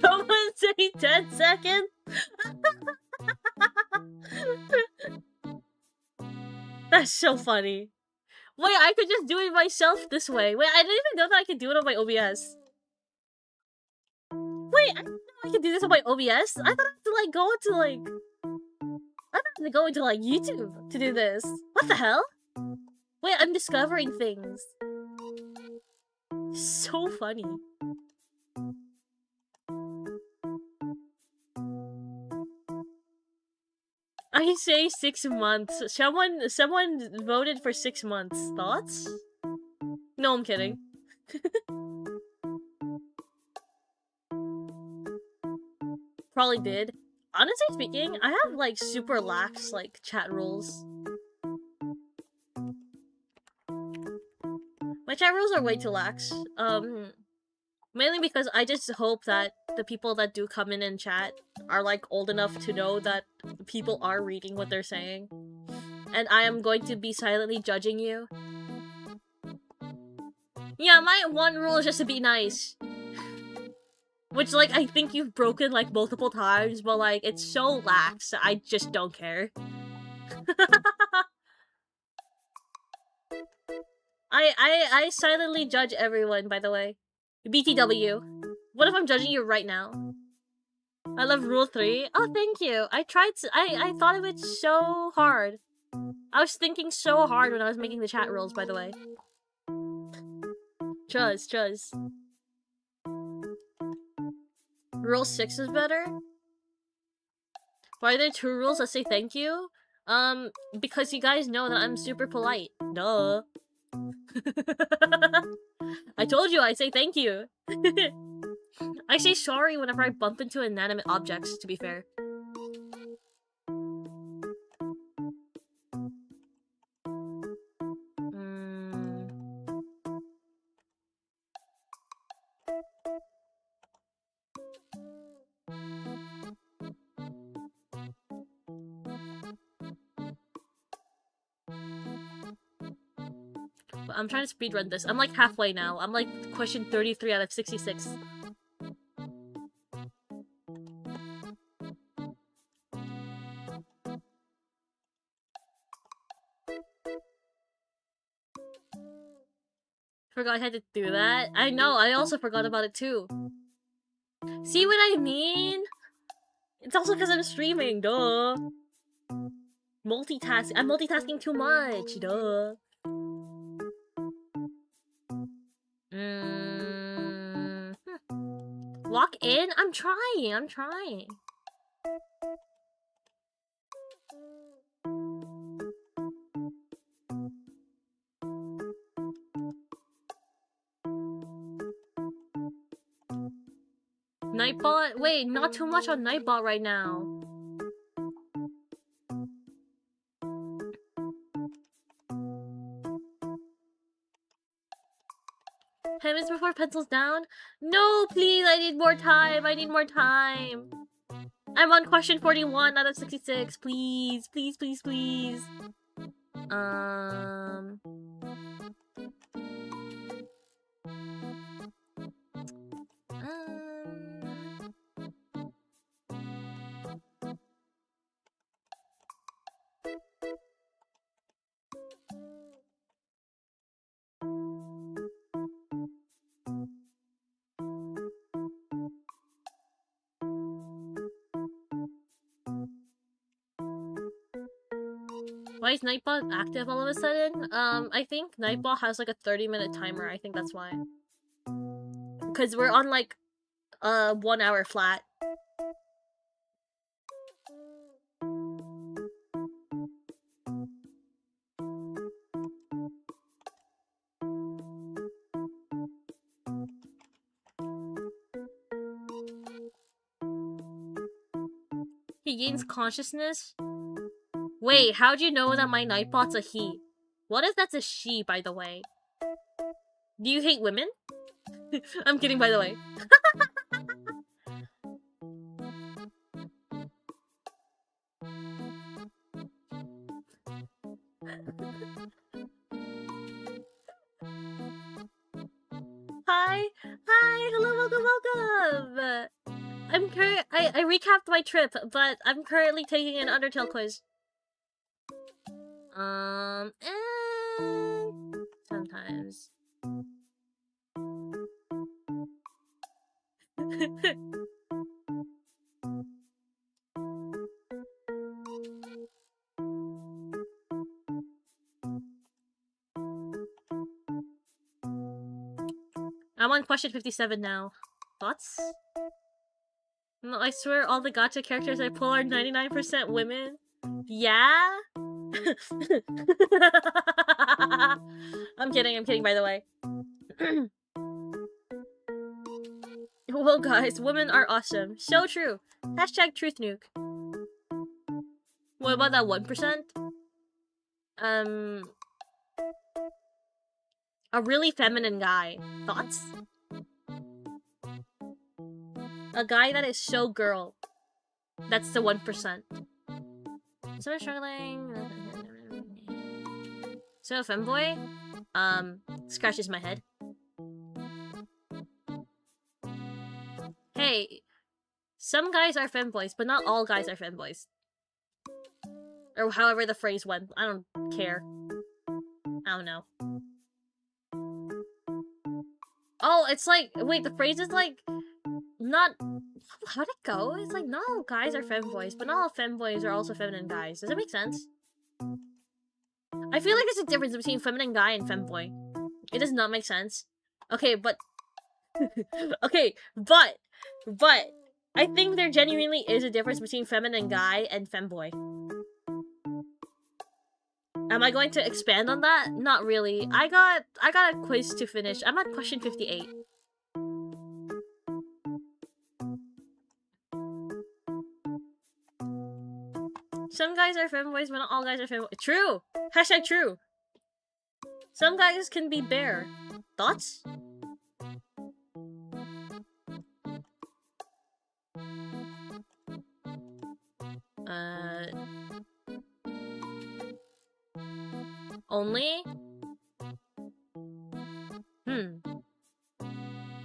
Someone say 10 seconds? That's so funny. Wait, I could just do it myself this way. Wait, I didn't even know that I could do it on my OBS. Wait, I didn't know I could do this on my OBS? I thought I had to like go into like... I thought I had to go into like YouTube to do this. What the hell? Wait, I'm discovering things. So funny. I say 6 months. Someone voted for 6 months. Thoughts? No, I'm kidding. Probably did. Honestly speaking, I have like super lax like chat rules. My chat rules are way too lax. Mainly because I just hope that the people that do come in and chat are like old enough to know that people are reading what they're saying. And I am going to be silently judging you. Yeah, my one rule is just to be nice. Which, like, I think you've broken, like, multiple times, but, like, it's so lax, I just don't care. I silently judge everyone, by the way. BTW. What if I'm judging you right now? I love Rule 3. Oh, thank you. I thought of it so hard. I was thinking so hard when I was making the chat rules, by the way. Chuz. Rule 6 is better? Why are there 2 rules that say thank you? Because you guys know that I'm super polite. Duh. I told you I say thank you. I say sorry whenever I bump into inanimate objects, to be fair. I'm trying to speedrun this. I'm like halfway now. I'm like question 33 out of 66. Forgot I had to do that. I know, I also forgot about it too. See what I mean? It's also because I'm streaming, duh. Multitask. I'm multitasking too much, duh. Lock in? I'm trying. Nightbot? Wait, not too much on Nightbot right now. Minutes before pencils down? No, please, I need more time. I'm on question 41 out of 66. Please. Why is Nightbot active all of a sudden? I think Nightbot has like a 30-minute timer. I think that's why. Because we're on like 1 hour flat. He gains consciousness? Wait, how'd you know that my Nightbot's a he? What if that's a she, by the way? Do you hate women? I'm kidding, by the way. Hi! Hello, welcome! I recapped my trip, but I'm currently taking an Undertale quiz. Sometimes. I'm on question 57 now. Thoughts? No, I swear all the gacha characters I pull are 99% women. Yeah? I'm kidding, by the way. Well, guys, women are awesome. So true. Hashtag truth nuke. What about that 1%? A really feminine guy. Thoughts? A guy that is so girl. That's the 1%. Someone struggling. So a femboy? Scratches my head. Hey, some guys are femboys, but not all guys are femboys. Or however the phrase went. I don't care. I don't know. Oh, it's like, wait, the phrase is like, not, how'd it go? It's like, not all guys are femboys, but not all femboys are also feminine guys. Does that make sense? I feel like there's a difference between feminine guy and femboy. It does not make sense. Okay, but... okay, but... I think there genuinely is a difference between feminine guy and femboy. Am I going to expand on that? Not really. I got a quiz to finish. I'm at question 58. Some guys are femboys, but not all guys are femboys. True! Hashtag true! Some guys can be bare. Thoughts? Only?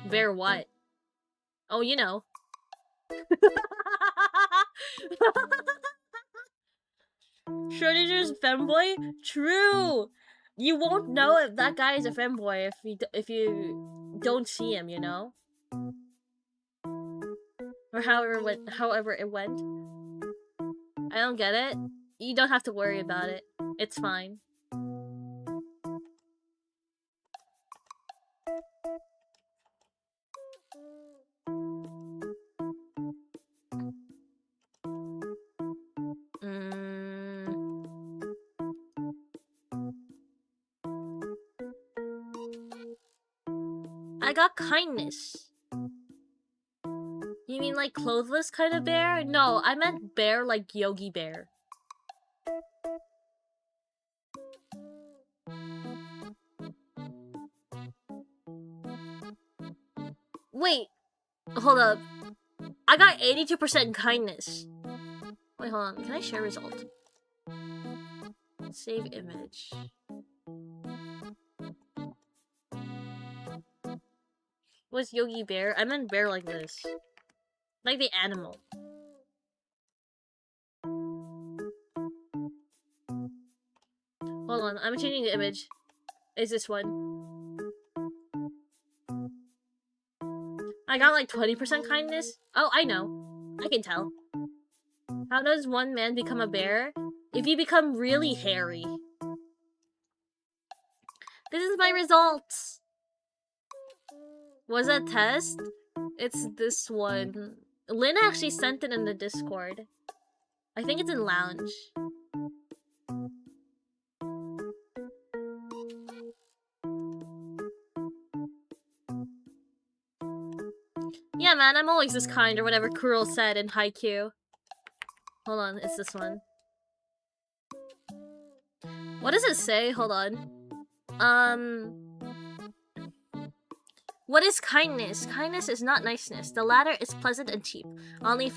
Bear what? Oh, you know. Schrodinger's femboy? True! You won't know if that guy is a femboy if you don't see him, you know? Or however it went. I don't get it. You don't have to worry about it. It's fine. I got kindness. You mean like clothless kind of bear? No, I meant bear like Yogi Bear. Wait, hold up. I got 82% kindness. Wait, hold on. Can I share result? Save image. What's Yogi Bear? I meant bear like this. Like the animal. Hold on, I'm changing the image. Is this one? I got like 20% kindness? Oh, I know. I can tell. How does one man become a bear? If you become really hairy. This is my results! Was that a test? It's this one. Lynn actually sent it in the Discord. I think it's in Lounge. Yeah, man, I'm always this kind, or whatever Kurl said in Haikyuu. Hold on, it's this one. What does it say? Hold on. What is kindness? Kindness is not niceness. The latter is pleasant and cheap. Only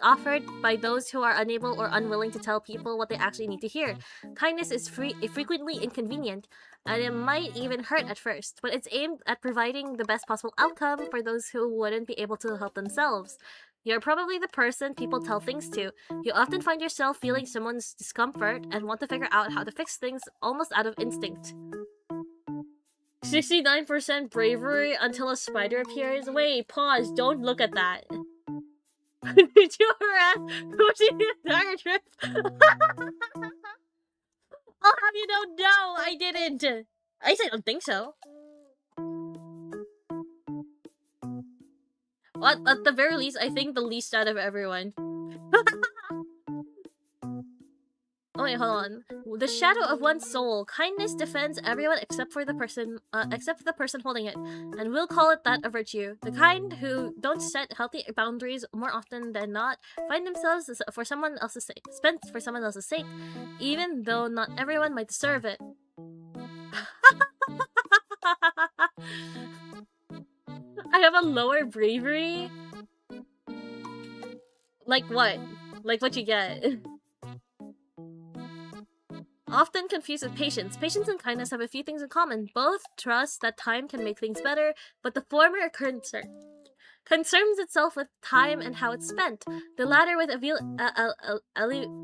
offered by those who are unable or unwilling to tell people what they actually need to hear. Kindness is frequently inconvenient, and it might even hurt at first, but it's aimed at providing the best possible outcome for those who wouldn't be able to help themselves. You're probably the person people tell things to. You often find yourself feeling someone's discomfort and want to figure out how to fix things almost out of instinct. 69% bravery until a spider appears. Wait, pause, don't look at that. Did you pushing the entire trip? I'll have you know, no, I didn't. I don't think so. Well, at the very least, I think the least out of everyone. Oh wait, hold on. The shadow of one's soul. Kindness defends everyone except for the person holding it, and we'll call it that a virtue. The kind who don't set healthy boundaries more often than not find themselves spent for someone else's sake, even though not everyone might deserve it. I have a lower bravery? Like what? Like what you get? Often confused with patience. Patience and kindness have a few things in common. Both trust that time can make things better, but the former concerns itself with time and how it's spent, the latter with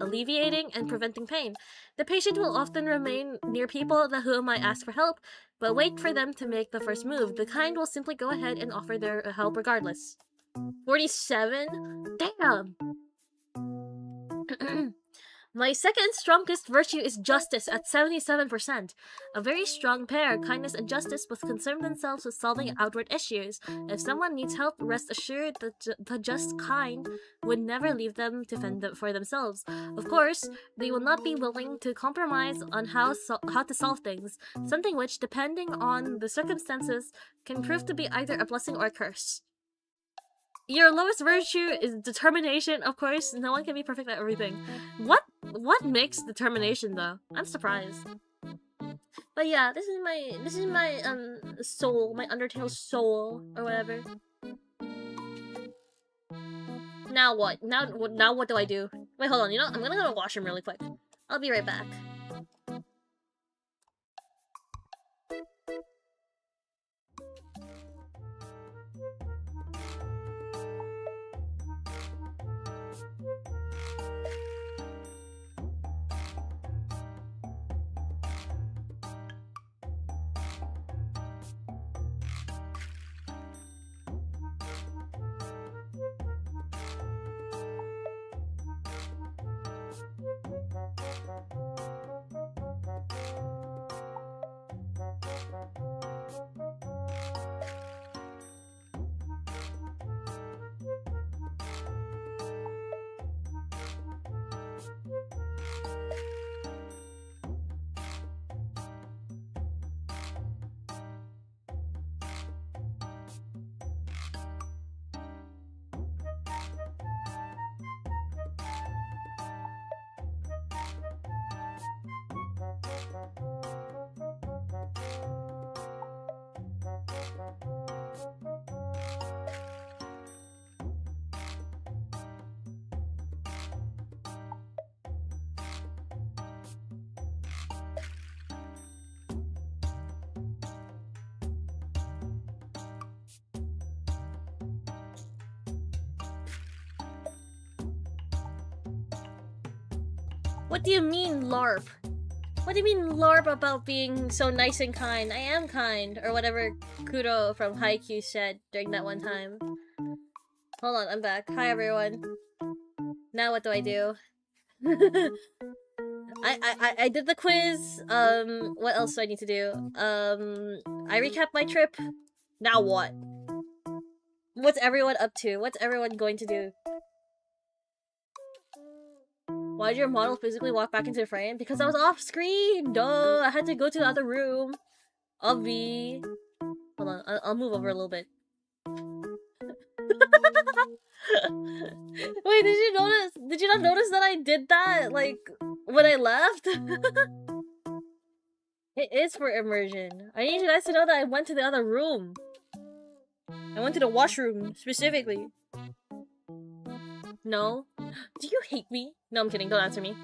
alleviating and preventing pain. The patient will often remain near people who might ask for help, but wait for them to make the first move. The kind will simply go ahead and offer their help regardless. 47? Damn! My second strongest virtue is justice at 77%. A very strong pair, kindness and justice both concern themselves with solving outward issues. If someone needs help, rest assured that the just kind would never leave them to fend for themselves. Of course, they will not be willing to compromise on how to solve things, something which, depending on the circumstances, can prove to be either a blessing or a curse. Your lowest virtue is determination. Of course, no one can be perfect at everything. What makes determination though? I'm surprised. But yeah, this is my soul, my Undertale soul or whatever. Now what? Now what do I do? Wait, hold on. You know, I'm gonna go to the washroom really quick. I'll be right back. What do you mean, LARP? What do you mean LARP about being so nice and kind? I am kind, or whatever Kuro from Haikyuu said during that one time. Hold on, I'm back. Hi everyone. Now what do I do? I did the quiz. What else do I need to do? I recapped my trip. Now what? What's everyone up to? What's everyone going to do? Why did your model physically walk back into the frame? Because I was off screen! Duh! I had to go to the other room. Obvi. Hold on, I'll move over a little bit. Wait, did you notice? Did you not notice that I did that, like, when I left? It is for immersion. I need you guys to know that I went to the other room. I went to the washroom, specifically. No? Do you hate me? No, I'm kidding. Don't answer me.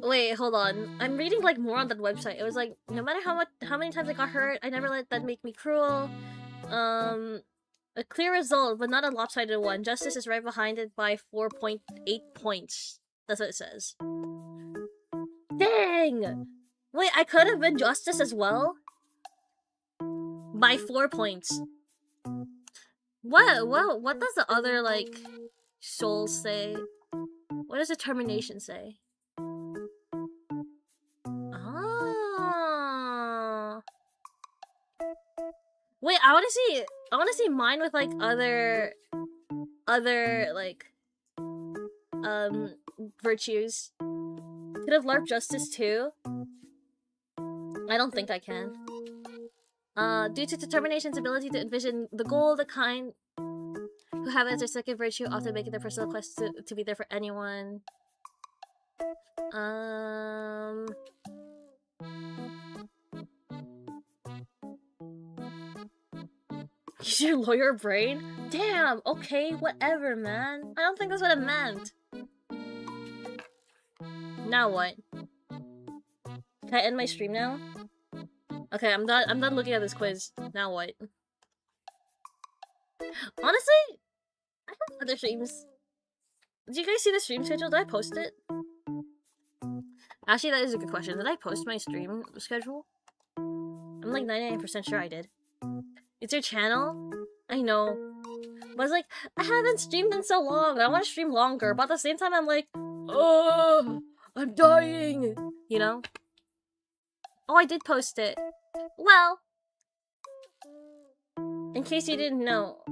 Wait, hold on. I'm reading, like, more on that website. It was like, no matter how many times I got hurt, I never let that make me cruel. A clear result, but not a lopsided one. Justice is right behind it by 4.8 points. That's what it says. Dang! Wait, I could have been justice as well? By 4 points. What does the other, like, souls say? What does determination say? Ah. Wait, I wanna see mine with, like, other like virtues. Could have LARP justice too. I don't think I can. Due to determination's ability to envision the goal, the kind who have it as their second virtue often making their personal quest to be there for anyone. Use your lawyer brain? Damn, okay, whatever, man. I don't think that's what it meant. Now what? Can I end my stream now? Okay, I'm done looking at this quiz. Now what? Honestly, I have other streams. Did you guys see the stream schedule? Did I post it? Actually, that is a good question. Did I post my stream schedule? I'm like 99% sure I did. It's your channel? I know. But it's like, I haven't streamed in so long. I want to stream longer. But at the same time, I'm like, oh, I'm dying. You know? Oh, I did post it. Well, in case you didn't know,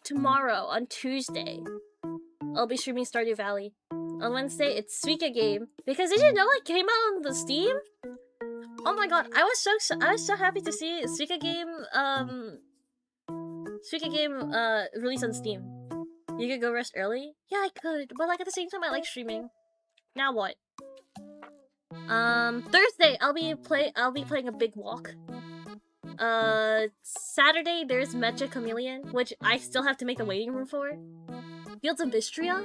tomorrow, on Tuesday, I'll be streaming Stardew Valley. On Wednesday, it's Suika Game. Because did you know it came out on the Steam? Oh my god, I was so happy to see Suika Game release on Steam. You could go rest early? Yeah, I could, but like at the same time I like streaming. Now what? Thursday I'll be playing a big walk. Saturday there's Mecha Chameleon, which I still have to make the waiting room for. Fields of Bistria?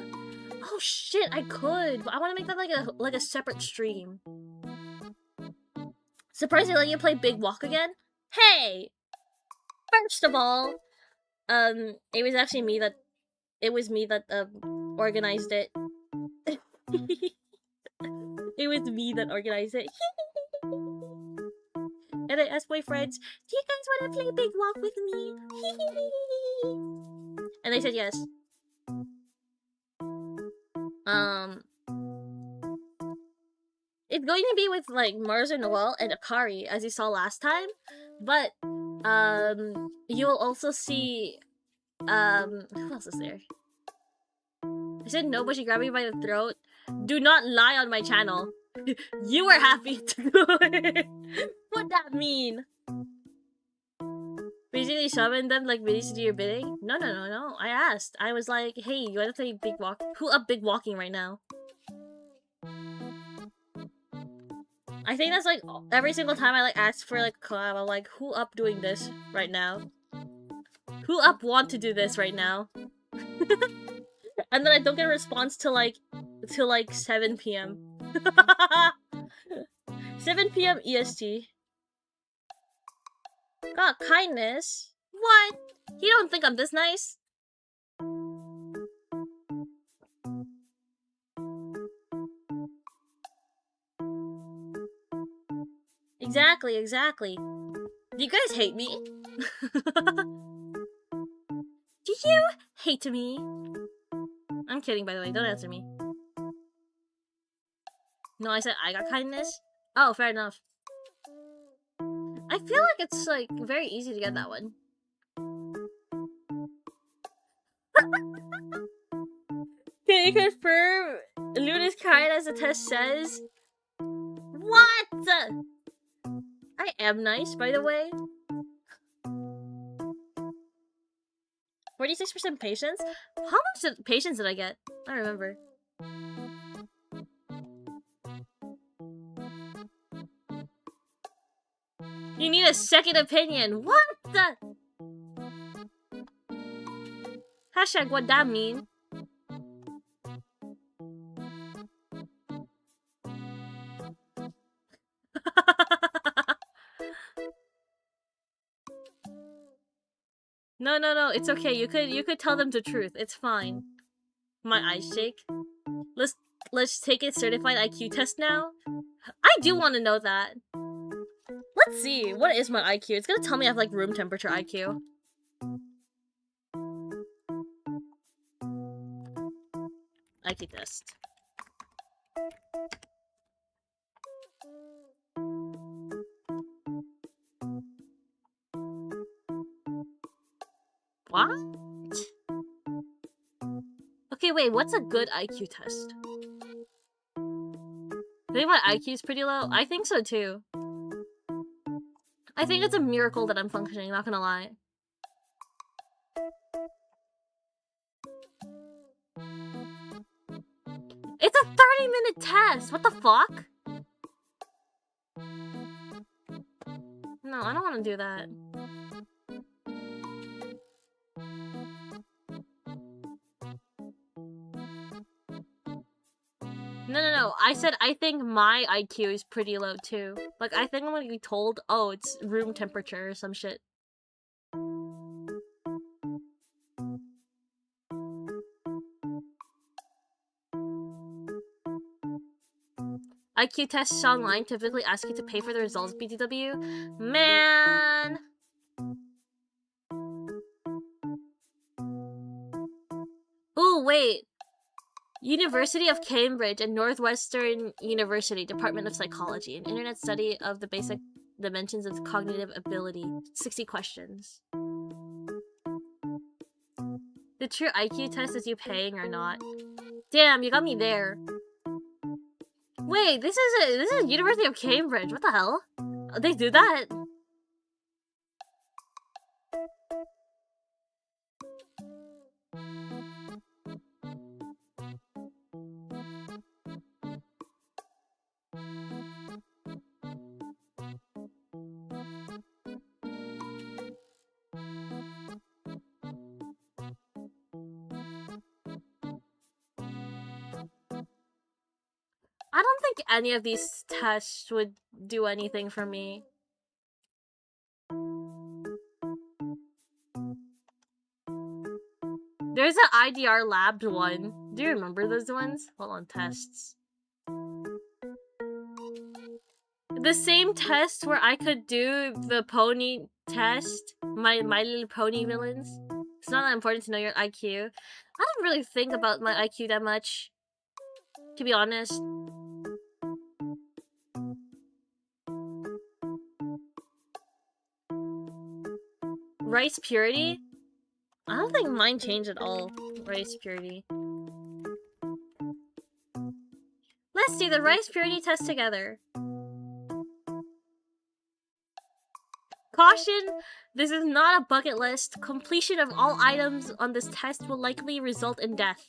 Oh shit, I could, but I want to make that like a separate stream. Surprised they let you play Big Walk again? Hey! First of all, it was actually me that organized it. It was me that organized it. And I asked my friends, do you guys want to play Big Walk with me? And they said yes. It's going to be with, like, Mars and Noel and Akari, as you saw last time. But, you'll also see, who else is there? I said no, but she grabbed me by the throat. Do not lie on my channel. You were happy to do it. What'd that mean? Basically summon them like Vinny to do your bidding? No. I asked. I was like, hey, you wanna play Big Walk? Who up Big Walking right now? I think that's like every single time I like ask for like a collab, I'm like, who up doing this right now? Who up want to do this right now? And then I don't get a response till like 7 p.m. 7 p.m. EST. God, kindness? What? You don't think I'm this nice? Exactly, exactly. Do you guys hate me? Do you hate me? I'm kidding, by the way. Don't answer me. No, I said I got kindness. Oh, fair enough. I feel like it's, like, very easy to get that one. Can you confirm Lune is kind as the test says? What? I am nice, by the way. 46% patience? How much patience did I get? I don't remember. You need a second opinion. What the? Hashtag what that mean? No, it's okay. You could tell them the truth. It's fine. My eyes shake. Let's take a certified IQ test now. I do want to know that. Let's see. What is my IQ? It's gonna tell me I have like room temperature IQ. IQ test. What? Okay, wait, what's a good IQ test? I think my IQ is pretty low. I think so too. I think it's a miracle that I'm functioning, not gonna lie. It's a 30-minute test! What the fuck? No, I don't want to do that. No. I said I think my IQ is pretty low too. Like, I think I'm gonna be told, oh, it's room temperature or some shit. IQ tests online typically ask you to pay for the results, BTW. Man! Ooh, wait. University of Cambridge and Northwestern University Department of Psychology, an internet study of the basic dimensions of cognitive ability. 60 questions. The true IQ test is you paying or not. Damn, you got me there. Wait, this is University of Cambridge. What the hell? They do that? I don't think any of these tests would do anything for me. There's an IDR Labs one. Do you remember those ones? Hold on, tests. The same test where I could do the pony test, My Little Pony villains. It's not that important to know your IQ. I don't really think about my IQ that much, to be honest. Rice purity? I don't think mine changed at all. Rice purity. Let's do the rice purity test together. Caution! This is not a bucket list. Completion of all items on this test will likely result in death.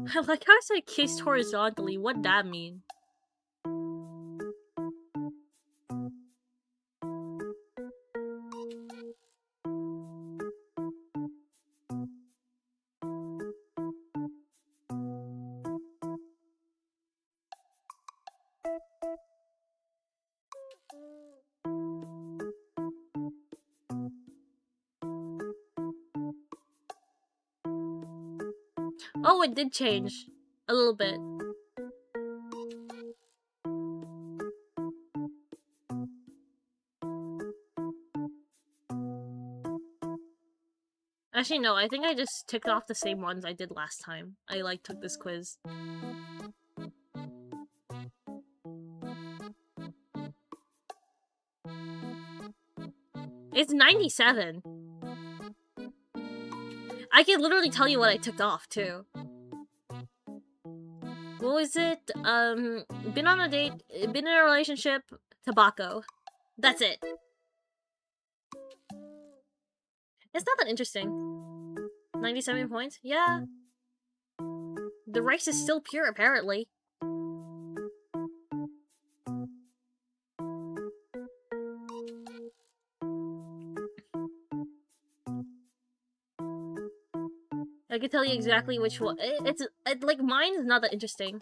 I like how I said kissed horizontally. What'd that mean? Oh, it did change. A little bit. Actually, no, I think I just ticked off the same ones I did last time. I, like, took this quiz. It's 97. I can literally tell you what I ticked off, too. What was it? Been on a date, been in a relationship, tobacco. That's it. It's not that interesting. 97 points? Yeah. The rice is still pure, apparently. I can tell you exactly which one. It's like, mine's not that interesting.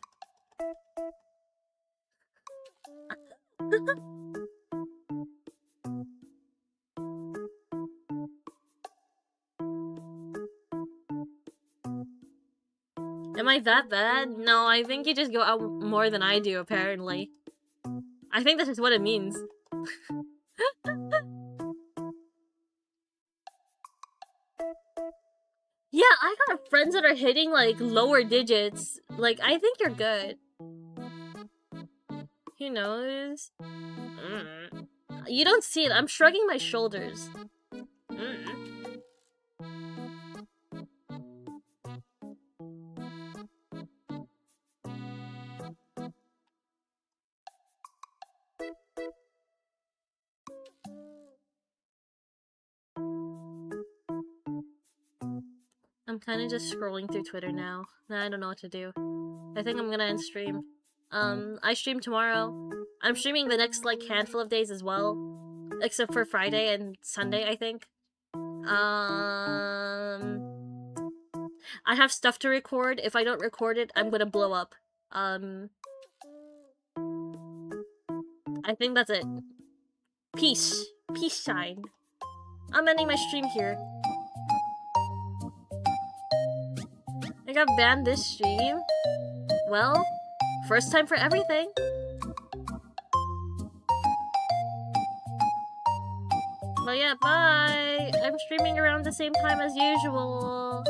Am I that bad? No, I think you just go out more than I do, apparently. I think this is what it means. Yeah, I got friends that are hitting, like, lower digits. Like, I think you're good. Who knows? You don't see it. I'm shrugging my shoulders. I'm kind of just scrolling through Twitter now. I don't know what to do. I think I'm gonna end stream. I stream tomorrow. I'm streaming the next, like, handful of days as well. Except for Friday and Sunday, I think. I have stuff to record. If I don't record it, I'm gonna blow up. I think that's it. Peace. Peace sign. I'm ending my stream here. I got banned this stream. Well, first time for everything. But yeah, bye! I'm streaming around the same time as usual.